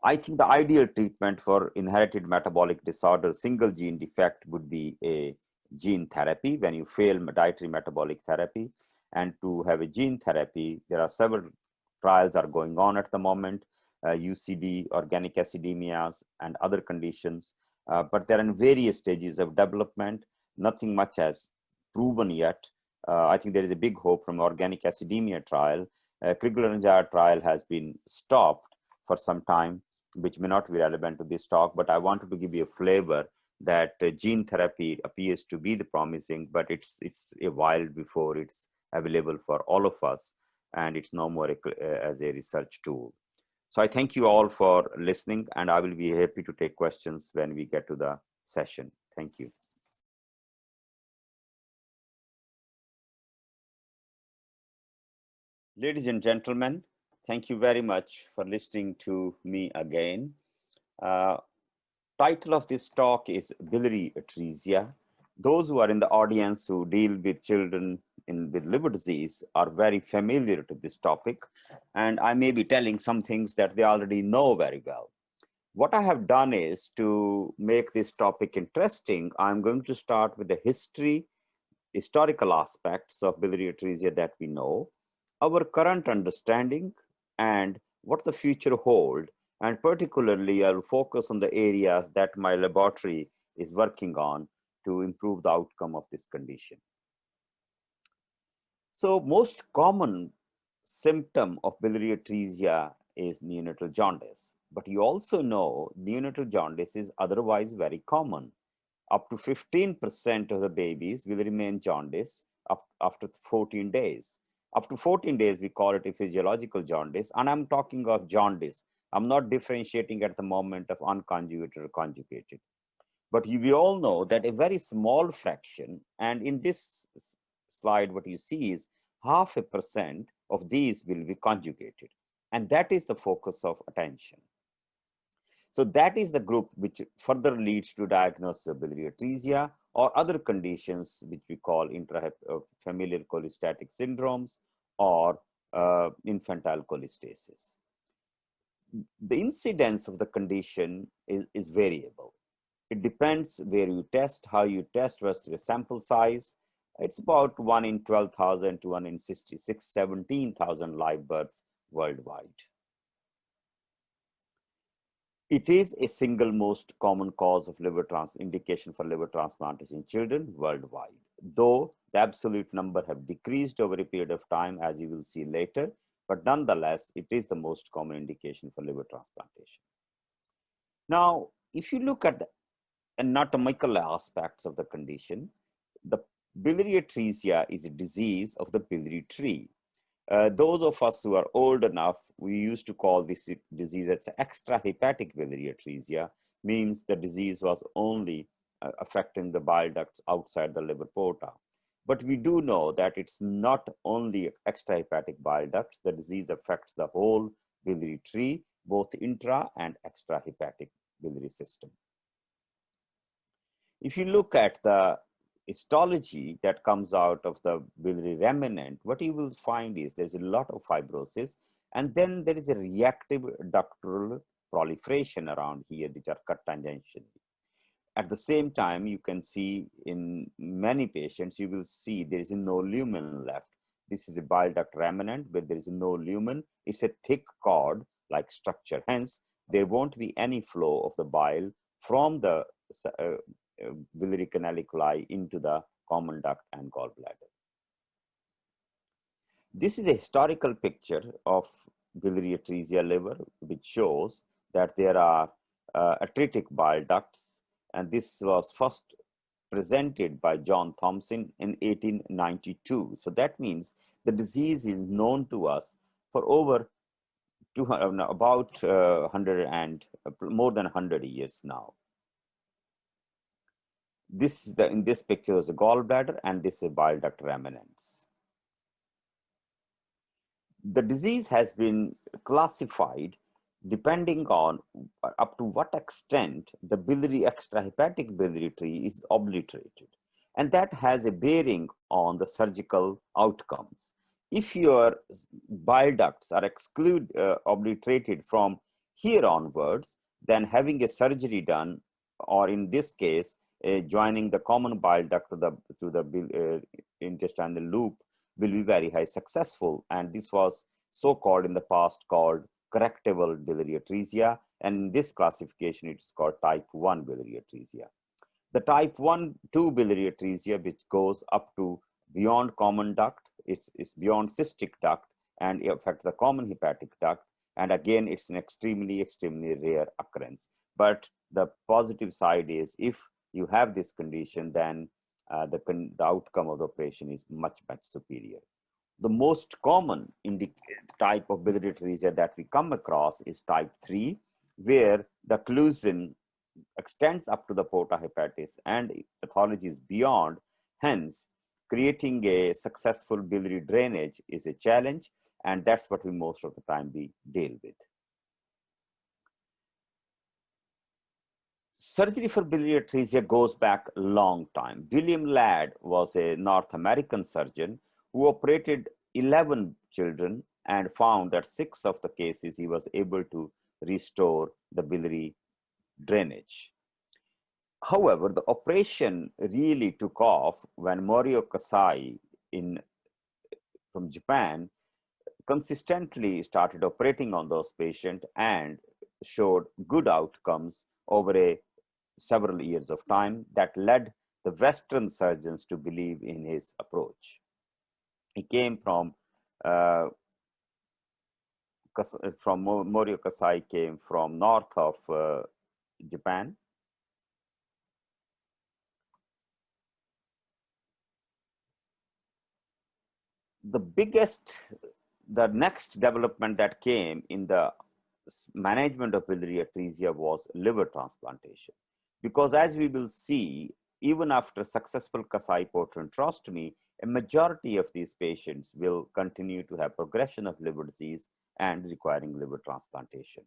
I think the ideal treatment for inherited metabolic disorder, single gene defect would be a gene therapy when you fail dietary metabolic therapy. And to have a gene therapy, there are several trials are going on at the moment, UCD, organic acidemias, and other conditions. But they're in various stages of development. Nothing much has proven yet. I think there is a big hope from organic acidemia trial. Krigler-Njaya trial has been stopped for some time, which may not be relevant to this talk, but I wanted to give you a flavor that gene therapy appears to be the promising, but it's a while before it's available for all of us, and it's no more as a research tool. So I thank you all for listening, and I will be happy to take questions when we get to the session. Thank you. Ladies and gentlemen, thank you very much for listening to me again. Title of this talk is biliary atresia. Those who are in the audience who deal with children with liver disease are very familiar to this topic, and I may be telling some things that they already know very well. What I have done is to make this topic interesting. I'm going to start with the historical aspects of biliary atresia that we know, our current understanding, and what the future hold. And particularly, I'll focus on the areas that my laboratory is working on to improve the outcome of this condition. So most common symptom of biliary atresia is neonatal jaundice. But you also know neonatal jaundice is otherwise very common. Up to 15% of the babies will remain jaundice after 14 days. Up to 14 days, we call it a physiological jaundice. And I'm talking of jaundice. I'm not differentiating at the moment of unconjugated or conjugated. But we all know that a very small fraction, and in this slide, what you see is 0.5% of these will be conjugated. And that is the focus of attention. So that is the group which further leads to diagnosis of biliary atresia or other conditions which we call intrafamilial cholestatic syndromes or infantile cholestasis. The incidence of the condition is variable. It depends where you test, how you test versus your sample size. It's about 1 in 12,000 to 1 in 17,000 live births worldwide. It is a single most common cause of indication for liver transplantation in children worldwide, though the absolute number have decreased over a period of time, as you will see later, but nonetheless, it is the most common indication for liver transplantation. Now, if you look at the anatomical aspects of the condition, the biliary atresia is a disease of the biliary tree. Those of us who are old enough, we used to call this disease as extrahepatic biliary atresia, means the disease was only affecting the bile ducts outside the liver porta. But we do know that it's not only extrahepatic bile ducts, the disease affects the whole biliary tree, both intra and extrahepatic biliary system. If you look at the histology that comes out of the biliary remnant, what you will find is there's a lot of fibrosis, and then there is a reactive ductal proliferation around here, which are cut tangentially. At the same time, you can see in many patients, you will see there is no lumen left. This is a bile duct remnant, but there is no lumen. It's a thick cord like structure. Hence, there won't be any flow of the bile from the biliary canaliculi into the common duct and gallbladder. This is a historical picture of biliary atresia liver, which shows that there are atretic bile ducts, and this was first presented by John Thompson in 1892. So that means the disease is known to us for over 200, no, about 100 and more than 100 years now. This is in this picture is a gallbladder, and this is bile duct remnants. The disease has been classified depending on up to what extent the biliary extrahepatic biliary tree is obliterated, and that has a bearing on the surgical outcomes. If your bile ducts are obliterated from here onwards, then having a surgery done, or in this case, joining the common bile duct to the intestinal loop, will be very high successful. And this was so called in the past called correctable biliary atresia, and in this classification it is called type 1 biliary atresia. The type 1-2 biliary atresia, which goes up to beyond common duct, it's beyond cystic duct and it affects the common hepatic duct, and again it's an extremely rare occurrence. But the positive side is, if you have this condition, then the outcome of the operation is much superior. The most common type of biliary atresia that we come across is type 3, where the occlusion extends up to the porta hepatis and pathology is beyond. Hence, creating a successful biliary drainage is a challenge, and that's what we most of the time we deal with. Surgery for biliary atresia goes back a long time. William Ladd was a North American surgeon who operated 11 children and found that 6 of the cases he was able to restore the biliary drainage. However, the operation really took off when Morio Kasai from Japan consistently started operating on those patients and showed good outcomes over several years of time that led the Western surgeons to believe in his approach. He came from Morio Kasai came from north of Japan. The next development that came in the management of biliary atresia was liver transplantation, because as we will see, even after successful Kasai portal enterostomy, a majority of these patients will continue to have progression of liver disease and requiring liver transplantation.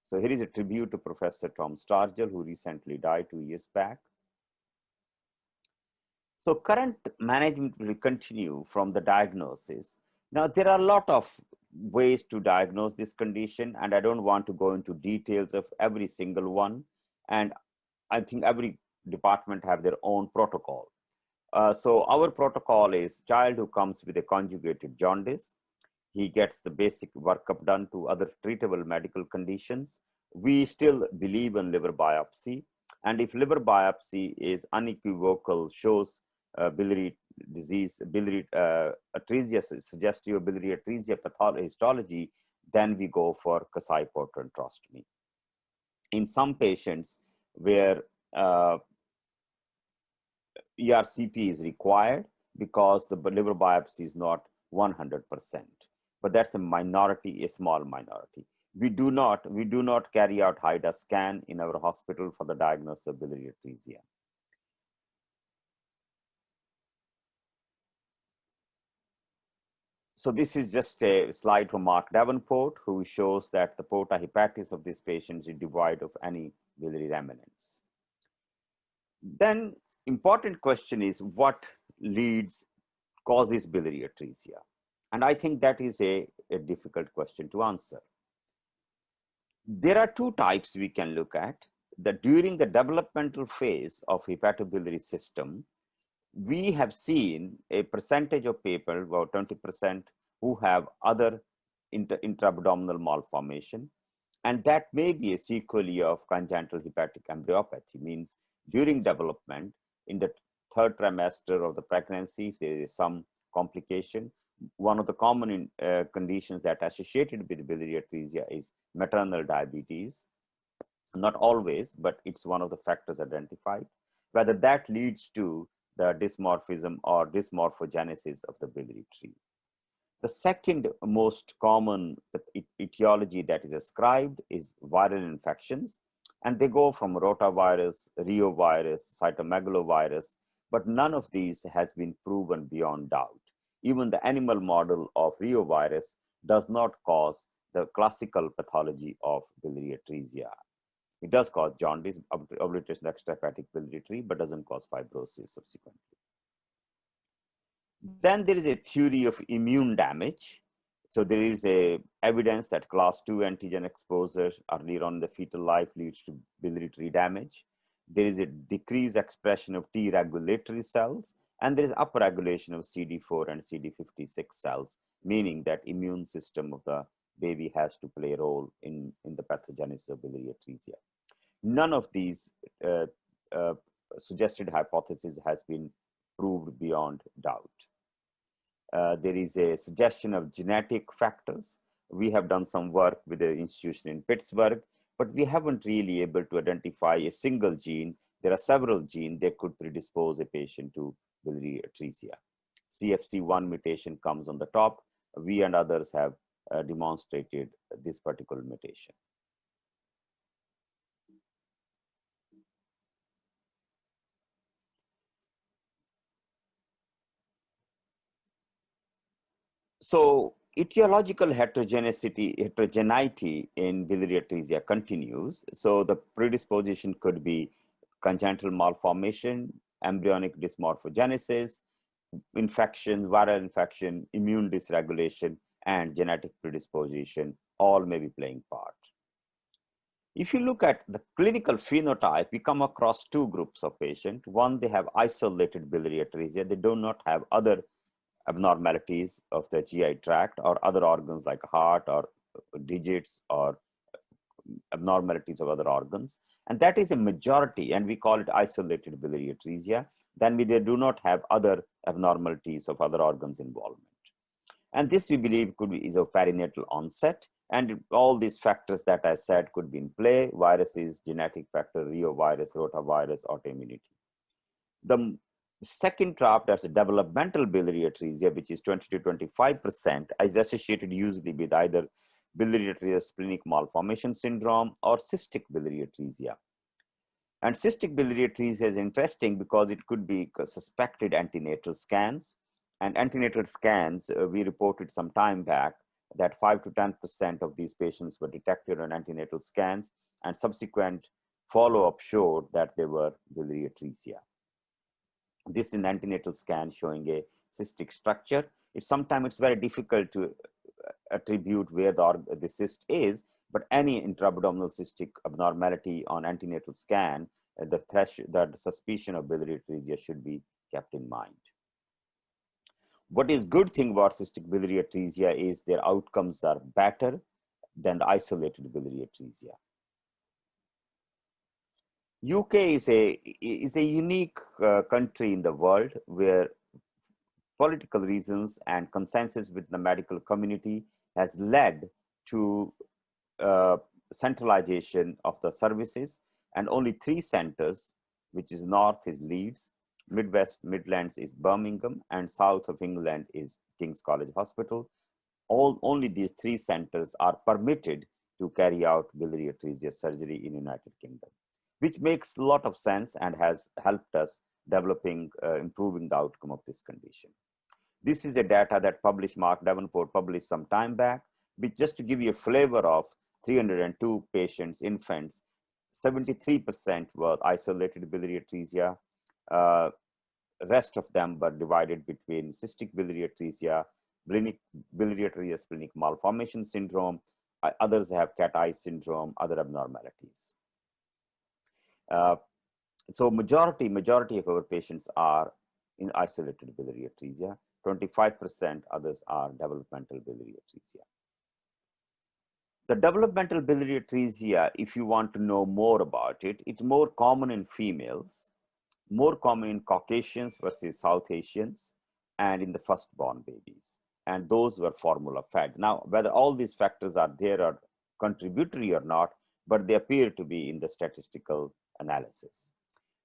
So here is a tribute to Professor Tom Stargell, who recently died 2 years back. So current management will continue from the diagnosis. Now, there are a lot of ways to diagnose this condition, and I don't want to go into details of every single one. And I think every department have their own protocol. So our protocol is child who comes with a conjugated jaundice. He gets the basic workup done to other treatable medical conditions. We still believe in liver biopsy. And if liver biopsy is unequivocal, shows biliary disease, biliary atresia, suggestive biliary atresia histology, then we go for Kasai portal enterostomy. In some patients where ERCP is required because the liver biopsy is not 100%, but that's a minority, a small minority. We do not carry out HIDA scan in our hospital for the diagnosis of biliary atresia. So this is just a slide from Mark Davenport, who shows that the porta hepatis of these patients is devoid of any biliary remnants. Then important question is, what causes biliary atresia? And I think that is a difficult question to answer. There are two types we can look at. That during the developmental phase of hepatobiliary system, we have seen a percentage of people, about 20%, who have other intra-abdominal malformation. And that may be a sequelae of congenital hepatic embryopathy, means during development, in the 3rd trimester of the pregnancy, if there is some complication. One of the common conditions that are associated with biliary atresia is maternal diabetes. Not always, but it's one of the factors identified. Whether that leads to the dysmorphism or dysmorphogenesis of the biliary tree. The second most common etiology that is ascribed is viral infections, and they go from rotavirus, reovirus, cytomegalovirus, but none of these has been proven beyond doubt. Even the animal model of reovirus does not cause the classical pathology of biliary atresia. It does cause jaundice, obliteration of extrahepatic biliary tree, but doesn't cause fibrosis subsequently. Then there is a theory of immune damage. So there is a evidence that class 2 antigen exposure earlier on in the fetal life leads to biliary tree damage. There is a decreased expression of T regulatory cells, and there is upregulation of CD4 and CD56 cells, meaning that immune system of the baby has to play a role in the pathogenesis of biliary atresia. None of these suggested hypothesis has been proved beyond doubt. There is a suggestion of genetic factors. We have done some work with the institution in Pittsburgh, but we haven't really able to identify a single gene. There are several genes that could predispose a patient to biliary atresia. CFC1 mutation comes on the top. We and others have demonstrated this particular mutation. So etiological heterogeneity in biliary atresia continues. So the predisposition could be congenital malformation, embryonic dysmorphogenesis, infection, viral infection, immune dysregulation, and genetic predisposition all may be playing part. If you look at the clinical phenotype, we come across two groups of patients. One, they have isolated biliary atresia. They do not have other abnormalities of the GI tract or other organs like heart or digits or abnormalities of other organs. And that is a majority, and we call it isolated biliary atresia. Then they do not have other abnormalities of other organs involvement. And this we believe is of perinatal onset. And all these factors that I said could be in play: viruses, genetic factor, reovirus, rotavirus, autoimmunity. The second drop, that's a developmental biliary atresia, which is 20 to 25%, is associated usually with either biliary atresia splenic malformation syndrome or cystic biliary atresia. And cystic biliary atresia is interesting because it could be suspected antenatal scans. And antenatal scans, we reported some time back that 5 to 10% of these patients were detected on antenatal scans, and subsequent follow-up showed that they were biliary atresia. This is an antenatal scan showing a cystic structure. Sometimes it's very difficult to attribute where the cyst is, but any intra-abdominal cystic abnormality on antenatal scan, the suspicion of biliary atresia should be kept in mind. What is good thing about cystic biliary atresia is their outcomes are better than the isolated biliary atresia. UK is a unique country in the world where political reasons and consensus with the medical community has led to centralization of the services, and only 3 centers, which is north is Leeds, Midwest Midlands is Birmingham, and south of England is King's College Hospital. Only these 3 centers are permitted to carry out biliary atresia surgery in United Kingdom, which makes a lot of sense and has helped us improving the outcome of this condition. This is a data that Mark Davenport published some time back, which, just to give you a flavor of 302 patients, infants, 73% were isolated biliary atresia. Rest of them were divided between cystic biliary atresia, biliary atresia splenic malformation syndrome. Others have cat-eye syndrome, other abnormalities. So majority of our patients are in isolated biliary atresia. 25% others are developmental biliary atresia. The developmental biliary atresia, if you want to know more about it, it's more common in females, more common in Caucasians versus South Asians, and in the firstborn babies. And those were formula fed. Now, whether all these factors are there or contributory or not, but they appear to be in the statistical analysis.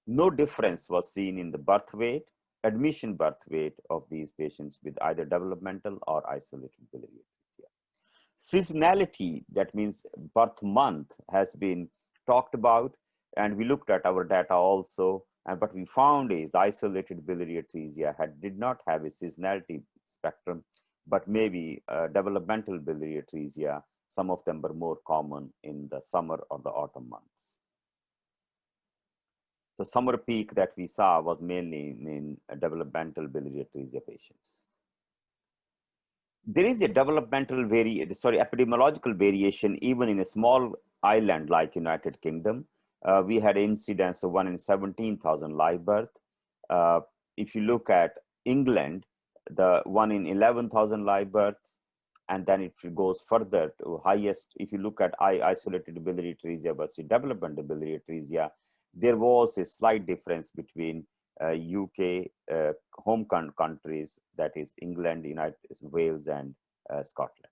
No difference was seen in the birth weight, admission birth weight of these patients with either developmental or isolated biliary atresia. Seasonality, that means birth month, has been talked about, and we looked at our data also, and what we found is isolated biliary atresia did not have a seasonality spectrum, but maybe developmental biliary atresia, some of them were more common in the summer or the autumn months. So summer peak that we saw was mainly in developmental biliary atresia patients. There is a epidemiological variation even in a small island like United Kingdom. We had incidence of 1 in 17,000 live birth. If you look at England, the 1 in 11,000 live births, and then if it goes further to highest, if you look at isolated biliary atresia versus developmental biliary atresia, there was a slight difference between UK home countries, that is England, United Wales, and Scotland.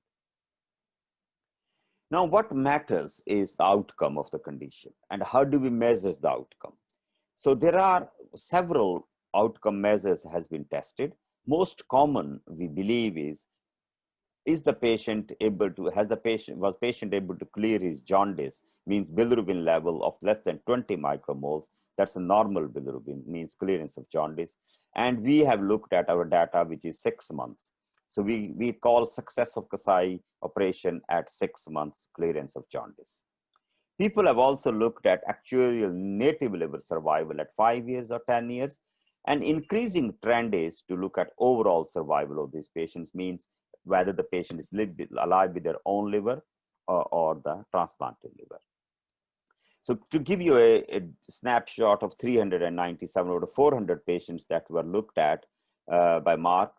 Now, what matters is the outcome of the condition, and how do we measure the outcome? So there are several outcome measures has been tested. Most common, we believe, is the patient able to, was patient able to clear his jaundice, means bilirubin level of less than 20 micromoles. That's a normal bilirubin, means clearance of jaundice. And we have looked at our data, which is 6 months. So we call success of Kasai operation at 6 months clearance of jaundice. People have also looked at actuarial native liver survival at 5 years or 10 years. And increasing trend is to look at overall survival of these patients, means whether the patient is alive with their own liver or the transplanted liver. So to give you a snapshot of 397 out of 400 patients that were looked at by Mark,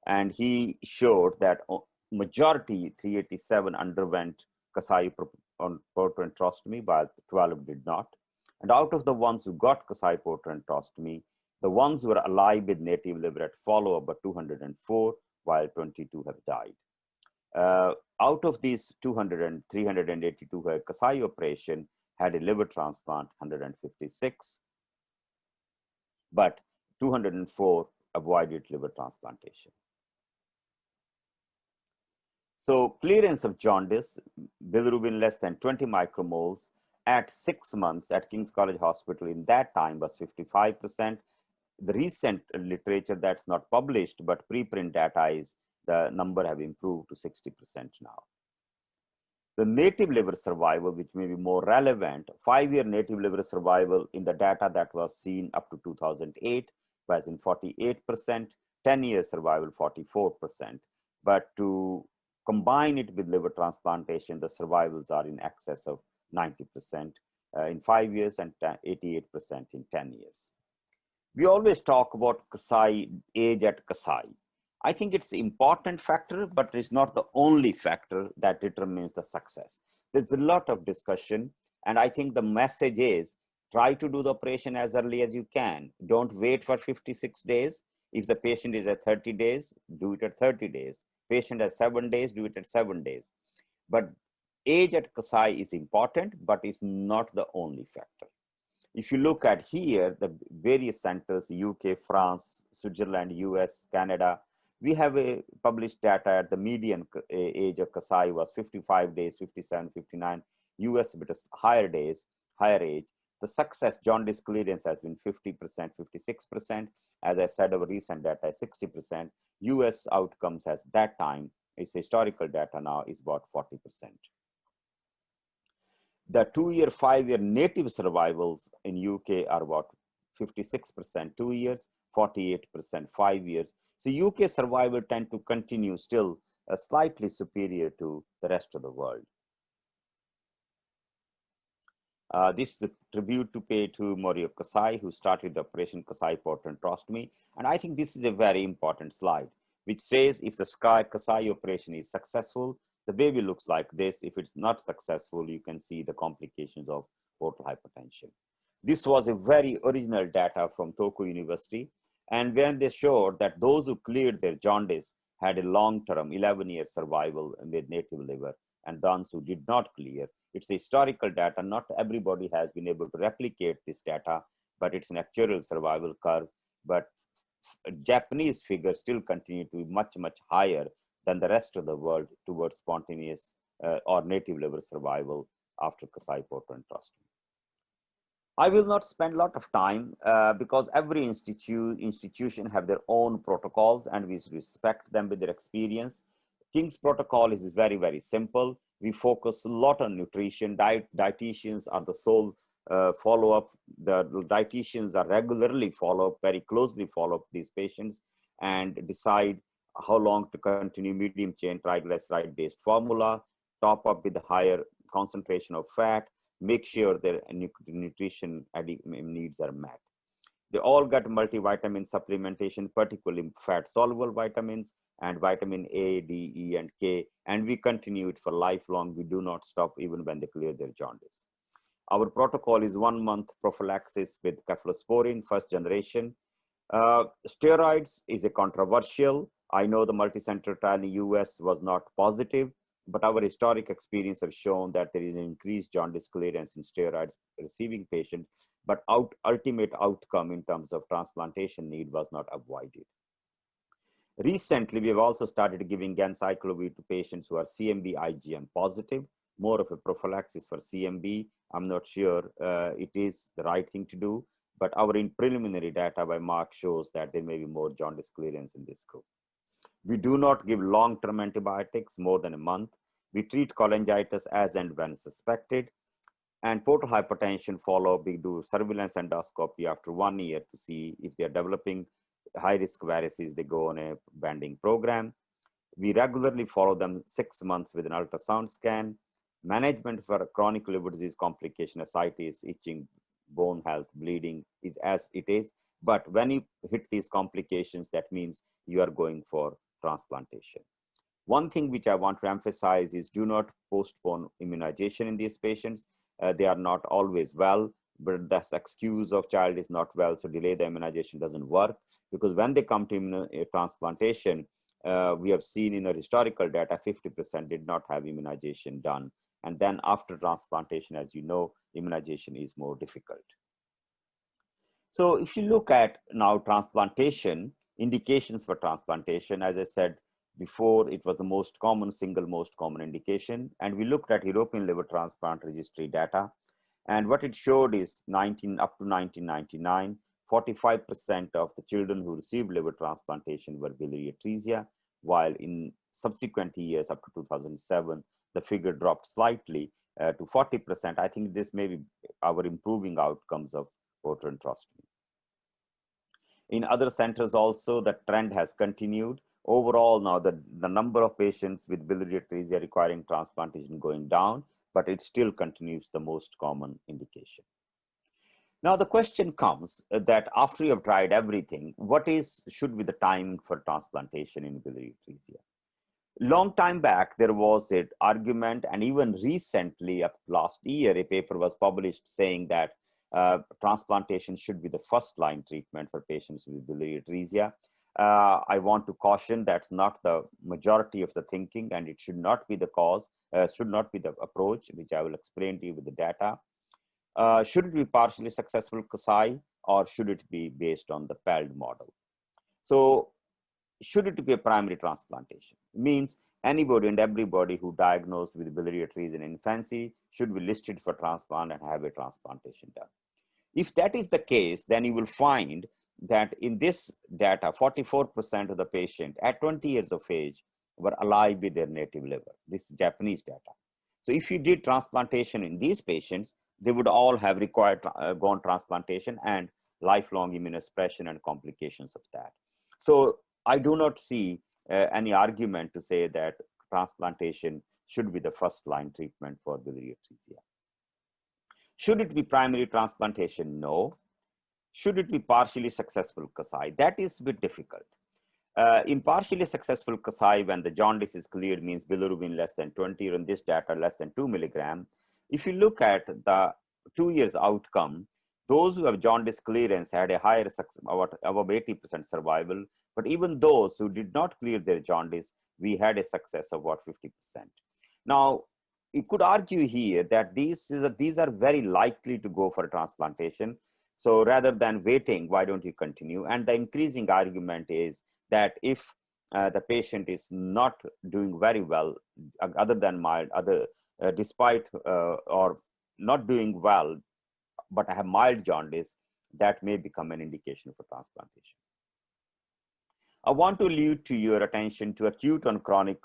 and he showed that majority, 387, underwent Kasai portal enterostomy, while 12 did not. And out of the ones who got Kasai portal enterostomy, the ones who were alive with native liver at follow-up were 204, while 22 have died. Out of these 382 who had Kasai operation had a liver transplant, 156, but 204 avoided liver transplantation. So clearance of jaundice, bilirubin less than 20 micromoles at 6 months at King's College Hospital in that time was 55%. The recent literature that's not published, but preprint data is the number have improved to 60% now. The native liver survival, which may be more relevant, 5-year native liver survival in the data that was seen up to 2008 was in 48%, 10-year survival 44%. But to combine it with liver transplantation, the survivals are in excess of 90% in 5 years and 88% in 10 years. We always talk about Kasai, age at Kasai. I think it's an important factor, but it's not the only factor that determines the success. There's a lot of discussion, and I think the message is try to do the operation as early as you can. Don't wait for 56 days. If the patient is at 30 days, do it at 30 days. Patient has 7 days, do it at 7 days. But age at Kasai is important, but it's not the only factor. If you look at here, the various centers, UK, France, Switzerland, US, Canada, we have a published data at the median age of Kasai was 55 days, 57, 59, US, but higher days, higher age. The success jaundice clearance has been 50%, 56%. As I said, our recent data is 60%. US outcomes as that time, it's historical data now, is about 40%. The 2-year, 5-year native survivals in UK are about 56% 2 years, 48% 5 years. So UK survival tend to continue still slightly superior to the rest of the world. This is a tribute to pay to Morio Kasai, who started the Operation Kasai portal enterostomy. And I think this is a very important slide, which says if the Kasai operation is successful, the baby looks like this. If it's not successful, you can see the complications of portal hypertension. This was a very original data from Toku University. And when they showed that those who cleared their jaundice had a long-term 11-year survival with native liver, and those who did not clear. It's a historical data. Not everybody has been able to replicate this data, but it's an actuarial survival curve. But Japanese figures still continue to be much, much higher than the rest of the world towards spontaneous or native liver survival after Kasai portal enterostomy. I will not spend a lot of time because every institution have their own protocols and we respect them with their experience. King's protocol is very, very simple. We focus a lot on nutrition. Dietitians are the sole follow-up. The dietitians are regularly very closely follow up these patients and decide how long to continue medium chain triglyceride based formula, top up with a higher concentration of fat, make sure their nutrition needs are met. They all get multivitamin supplementation, particularly fat soluble vitamins and vitamin A, D, E, and K. And we continue it for lifelong. We do not stop even when they clear their jaundice. Our protocol is 1 month prophylaxis with cephalosporin, first generation. Steroids is a controversial. I know the multicenter trial in the US was not positive, but our historic experience have shown that there is an increased jaundice clearance in steroids receiving patients, but ultimate outcome in terms of transplantation need was not avoided. Recently, we have also started giving ganciclovir to patients who are CMV IgM positive, more of a prophylaxis for CMV. I'm not sure it is the right thing to do, but our preliminary data by Mark shows that there may be more jaundice clearance in this group. We do not give long-term antibiotics more than a month. We treat cholangitis as and when suspected. And portal hypertension follow-up, we do surveillance endoscopy after 1 year to see if they are developing high-risk varices, they go on a banding program. We regularly follow them 6 months with an ultrasound scan. Management for chronic liver disease complication, ascites, itching, bone health, bleeding is as it is. But when you hit these complications, that means you are going for transplantation. One thing which I want to emphasize is do not postpone immunization in these patients. They are not always well, but that's excuse of child is not well, so delay the immunization doesn't work, because when they come to transplantation, we have seen in the historical data, 50% did not have immunization done. And then after transplantation, as you know, immunization is more difficult. So if you look at now transplantation, indications for transplantation, as I said before, it was the most common, single most common indication. And we looked at European liver transplant registry data. And what it showed is up to 1999, 45% of the children who received liver transplantation were biliary atresia, while in subsequent years, up to 2007, the figure dropped slightly to 40%. I think this may be our improving outcomes of portal enterostomy. In other centers also, the trend has continued. Overall, now the number of patients with biliary atresia requiring transplantation going down, but it still continues the most common indication. Now the question comes that after you have tried everything, what should be the time for transplantation in biliary atresia? Long time back, there was an argument, and even recently, last year, a paper was published saying that transplantation should be the first line treatment for patients with biliary atresia. I want to caution that's not the majority of the thinking, and it should not be the cause, should not be the approach, which I will explain to you with the data. Should it be partially successful Kasai, or should it be based on the PELD model? So should it be a primary transplantation? Means anybody and everybody who diagnosed with biliary atresia in infancy should be listed for transplant and have a transplantation done. If that is the case, then you will find that in this data, 44% of the patient at 20 years of age were alive with their native liver. This is Japanese data. So if you did transplantation in these patients, they would all have required gone transplantation and lifelong immunosuppression and complications of that. So I do not see any argument to say that transplantation should be the first line treatment for biliary atresia. Should it be primary transplantation? No. Should it be partially successful Kasai? That is a bit difficult. In partially successful Kasai, when the jaundice is cleared, means bilirubin less than 20, or in this data less than 2 milligram. If you look at the 2 years outcome, those who have jaundice clearance had a higher above 80% survival, but even those who did not clear their jaundice, we had a success of about 50%. Now, you could argue here that these are very likely to go for transplantation, So rather than waiting, why don't you continue? And the increasing argument is that if the patient is not doing very well, other than mild, despite or not doing well, but have mild jaundice, that may become an indication for transplantation. I want to allude to your attention to acute and chronic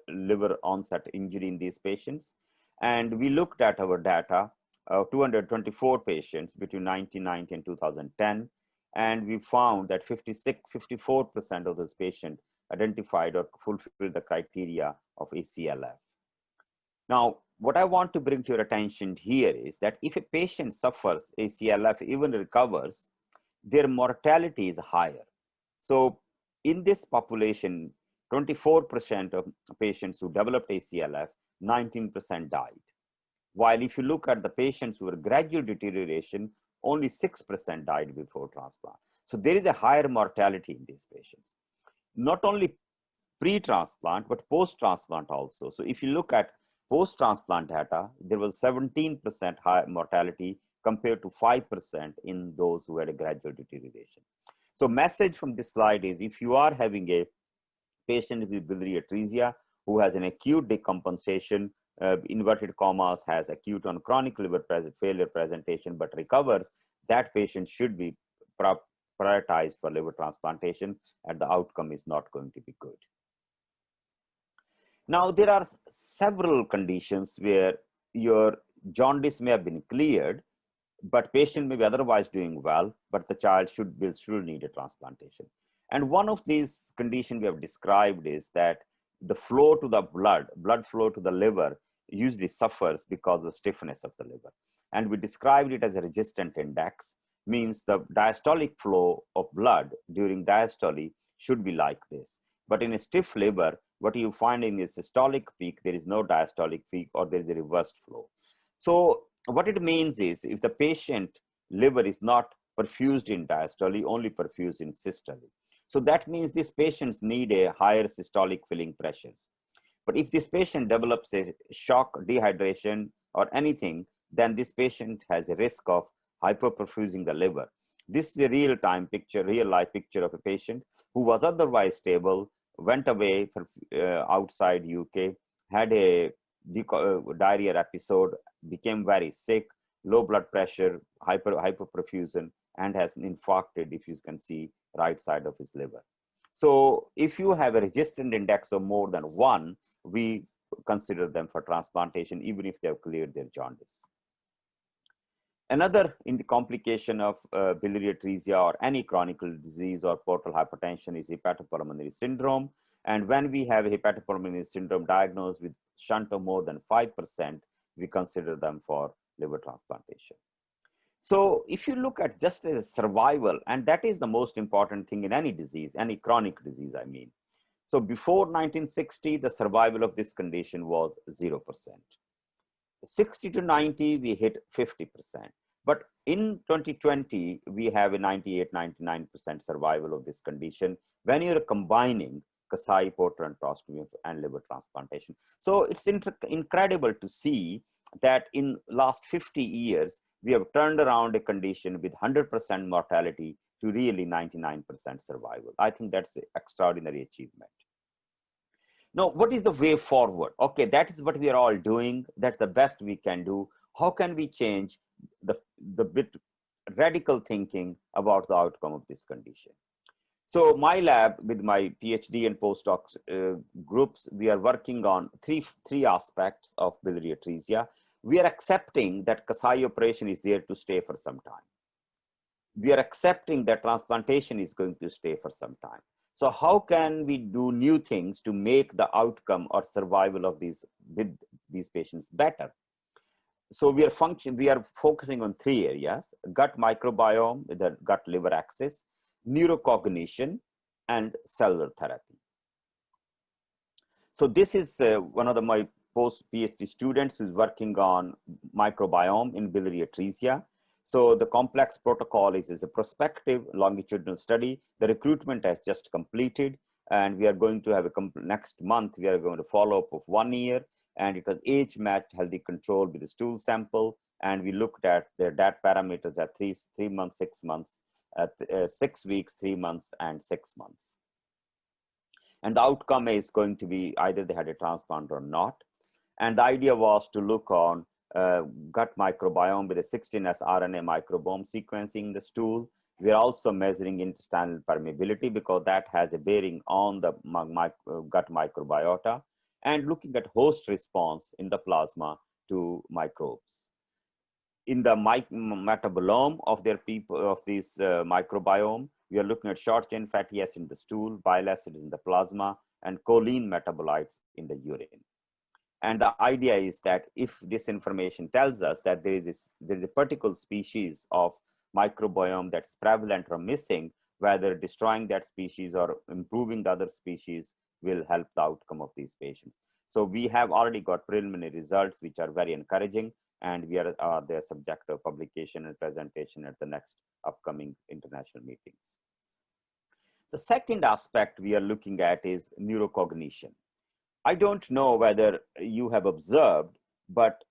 liver onset injury in these patients. And we looked at our data, 224 patients between 1990 and 2010. And we found that 54% of those patients identified or fulfilled the criteria of ACLF. Now, what I want to bring to your attention here is that if a patient suffers ACLF, even recovers, their mortality is higher. So in this population, 24% of patients who developed ACLF, 19% died. While if you look at the patients who were gradual deterioration, only 6% died before transplant. So there is a higher mortality in these patients. Not only pre-transplant, but post-transplant also. So if you look at post-transplant data, there was 17% higher mortality compared to 5% in those who had a gradual deterioration. So message from this slide is, if you are having a patient with biliary atresia who has an acute decompensation, inverted commas, has acute on chronic liver failure presentation, but recovers, that patient should be prioritized for liver transplantation, and the outcome is not going to be good. Now, there are several conditions where your jaundice may have been cleared, but patient may be otherwise doing well, but the child should need a transplantation. And one of these conditions we have described is that the flow to the blood flow to the liver usually suffers because of stiffness of the liver. And we described it as a resistant index, means the diastolic flow of blood during diastole should be like this. But in a stiff liver, what you find in a systolic peak, there is no diastolic peak, or there is a reversed flow. So what it means is, if the patient liver is not perfused in diastole, only perfused in systole. So that means these patients need a higher systolic filling pressures. But if this patient develops a shock, dehydration, or anything, then this patient has a risk of hyperperfusing the liver. This is a real-time picture, real-life picture of a patient who was otherwise stable, went away for, outside UK, had a diarrhea episode, became very sick, low blood pressure, hyperperfusion, and has infarcted, if you can see, right side of his liver. So if you have a resistant index of more than 1, we consider them for transplantation, even if they have cleared their jaundice. Another complication of biliary atresia or any chronic disease or portal hypertension is hepatopulmonary syndrome. And when we have a hepatopulmonary syndrome diagnosed with shunt of more than 5%, we consider them for liver transplantation. So if you look at just as survival, and that is the most important thing in any disease, any chronic disease, I mean. So before 1960, the survival of this condition was 0%. 60 to 90, we hit 50%. But in 2020, we have a 98, 99% survival of this condition when you're combining Kasai, Porter, and Trostomy and liver transplantation. So it's incredible to see that in last 50 years, we have turned around a condition with 100% mortality to really 99% survival. I think that's an extraordinary achievement. Now, what is the way forward? Okay, that is what we are all doing. That's the best we can do. How can we change the bit radical thinking about the outcome of this condition? So my lab, with my PhD and postdocs groups, we are working on three aspects of biliary atresia. We are accepting that Kasai operation is there to stay for some time. We are accepting that transplantation is going to stay for some time. So how can we do new things to make the outcome or survival of these patients better? So we are focusing on 3 areas: gut microbiome, the gut-liver axis, neurocognition, and cellular therapy. So this is one of my post-PhD students who's working on microbiome in biliary atresia. So the complex protocol is a prospective longitudinal study. The recruitment has just completed, and we are going to have next month, we are going to follow up of 1 year, and it was age-matched healthy control with a stool sample and we looked at their DAT parameters at 3 months, 6 months, 6 weeks, 3 months, and 6 months. And the outcome is going to be either they had a transplant or not. And the idea was to look on gut microbiome with a 16S RNA microbiome sequencing in the stool. We are also measuring intestinal permeability because that has a bearing on the gut microbiota, and looking at host response in the plasma to microbes. In the metabolome of their this microbiome, we are looking at short chain fatty acid in the stool, bile acid in the plasma, and choline metabolites in the urine. And the idea is that if this information tells us that there is a particular species of microbiome that's prevalent or missing, whether destroying that species or improving the other species will help the outcome of these patients. So we have already got preliminary results, which are very encouraging, and we are the subject of publication and presentation at the next upcoming international meetings. The second aspect we are looking at is neurocognition. I don't know whether you have observed, but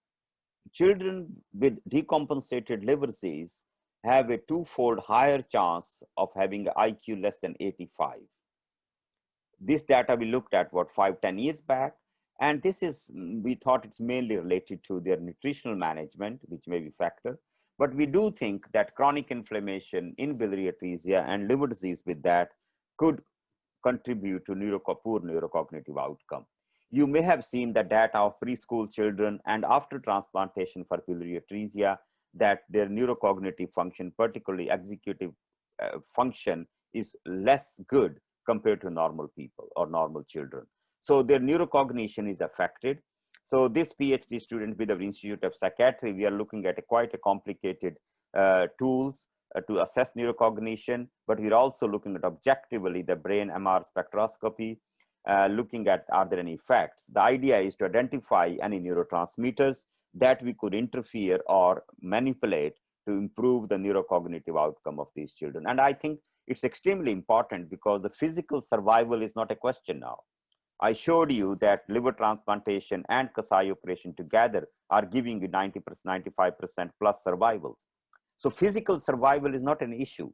children with decompensated liver disease have a twofold higher chance of having an IQ less than 85. This data we looked at 5-10 years back, and this is, we thought it's mainly related to their nutritional management, which may be a factor, but we do think that chronic inflammation in biliary atresia and liver disease with that could contribute to poor neurocognitive outcome. You may have seen the data of preschool children and after transplantation for biliary atresia that their neurocognitive function, particularly executive function, is less good compared to normal people or normal children. So their neurocognition is affected. So this PhD student with the Institute of Psychiatry, we are looking at quite a complicated tools to assess neurocognition, but we're also looking at objectively the brain MR spectroscopy, looking at are there any effects. The idea is to identify any neurotransmitters that we could interfere or manipulate to improve the neurocognitive outcome of these children. And I think it's extremely important because the physical survival is not a question now. I showed you that liver transplantation and Kasai operation together are giving you 90%, 95% plus survivals. So physical survival is not an issue.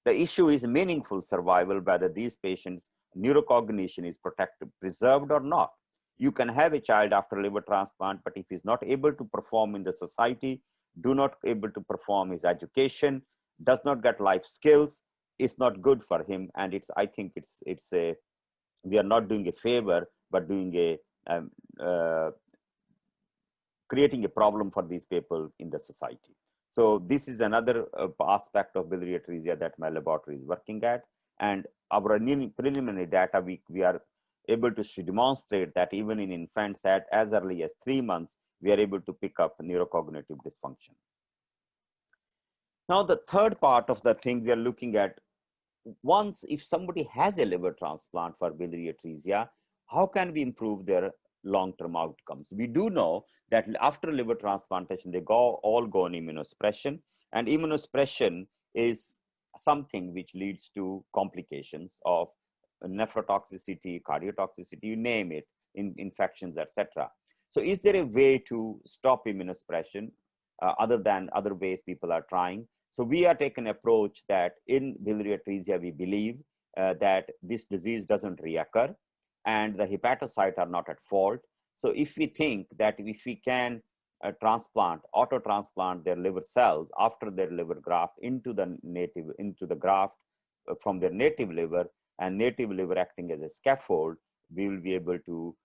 The issue is meaningful survival, whether these patients' neurocognition is protected, preserved or not. You can have a child after liver transplant, but if he's not able to perform in the society, do not able to perform his education, does not get life skills, it's not good for him. And it's, I think we are not doing a favor, but doing creating a problem for these people in the society. So this is another aspect of biliary atresia that my laboratory is working at. And our preliminary data, we are able to demonstrate that even in infants at as early as 3 months, we are able to pick up neurocognitive dysfunction. Now, the third part of the thing we are looking at, once if somebody has a liver transplant for biliary atresia, how can we improve their long-term outcomes? We do know that after liver transplantation, they all go on immunosuppression, and immunosuppression is something which leads to complications of nephrotoxicity, cardiotoxicity, you name it, infections, etc. So is there a way to stop immunosuppression other than other ways people are trying? So we are taking an approach that in biliary atresia, we believe that this disease doesn't reoccur and the hepatocytes are not at fault. So if we think that if we can auto-transplant their liver cells after their liver graft into the graft from their native liver, and native liver acting as a scaffold, we will be able to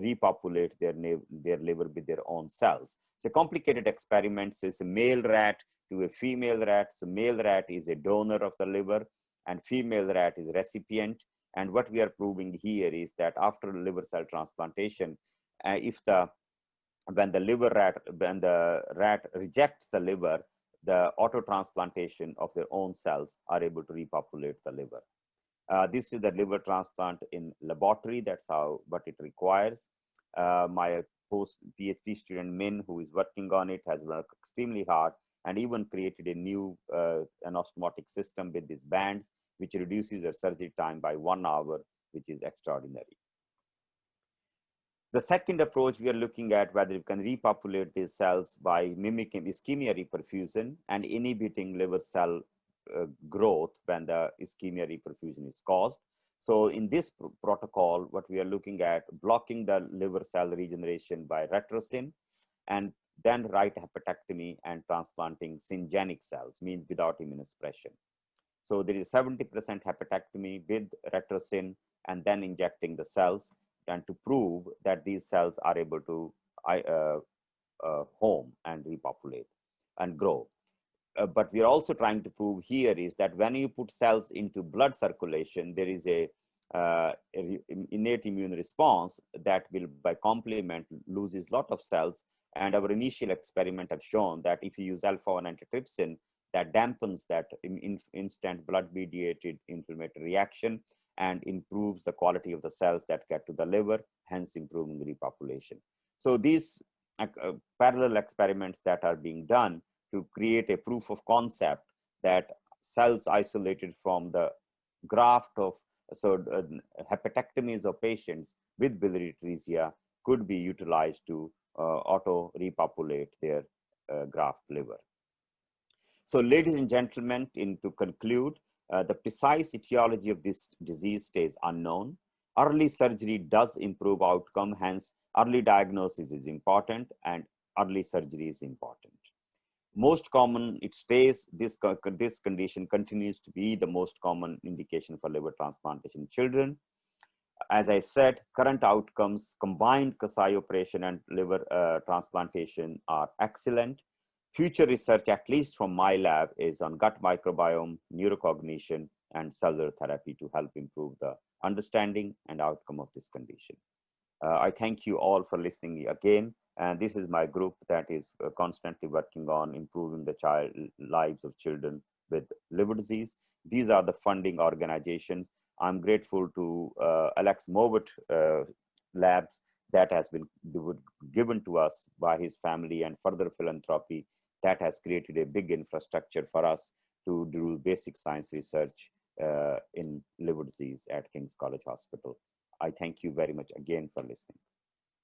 repopulate their liver with their own cells. It's a complicated experiment. So it's a male rat to a female rat. So male rat is a donor of the liver and female rat is recipient. And what we are proving here is that after liver cell transplantation, when the rat rejects the liver, the auto-transplantation of their own cells are able to repopulate the liver. This is the liver transplant in laboratory. That's what it requires. My post-PhD student, Min, who is working on it, has worked extremely hard and even created a new anastomotic system with these bands, which reduces their surgery time by 1 hour, which is extraordinary. The second approach, we are looking at whether you can repopulate these cells by mimicking ischemia reperfusion and inhibiting liver cell growth when the ischemia reperfusion is caused. So in this protocol, what we are looking at, blocking the liver cell regeneration by retrosin, and then right hepatectomy and transplanting syngeneic cells, means without immunosuppression. So there is 70% hepatectomy with retrosin and then injecting the cells, and to prove that these cells are able to home and repopulate and grow. But we are also trying to prove here is that when you put cells into blood circulation, there is a innate immune response that will by complement loses lot of cells. And our initial experiment have shown that if you use alpha-1 antitrypsin, that dampens that instant blood mediated inflammatory reaction and improves the quality of the cells that get to the liver, hence improving repopulation. So these parallel experiments that are being done to create a proof of concept that cells isolated from the graft of hepatectomies of patients with biliary atresia could be utilized to auto repopulate their graft liver. So ladies and gentlemen, to conclude, the precise etiology of this disease stays unknown. Early surgery does improve outcome, hence early diagnosis is important and early surgery is important. Most common, it stays, this condition continues to be the most common indication for liver transplantation in children. As I said, current outcomes, combined Kasai operation and liver transplantation are excellent. Future research, at least from my lab, is on gut microbiome, neurocognition, and cellular therapy to help improve the understanding and outcome of this condition. I thank you all for listening again. And this is my group that is constantly working on improving the lives of children with liver disease. These are the funding organizations. I'm grateful to Alex Mowat Labs that has been given to us by his family, and further philanthropy that has created a big infrastructure for us to do basic science research in liver disease at King's College Hospital. I thank you very much again for listening.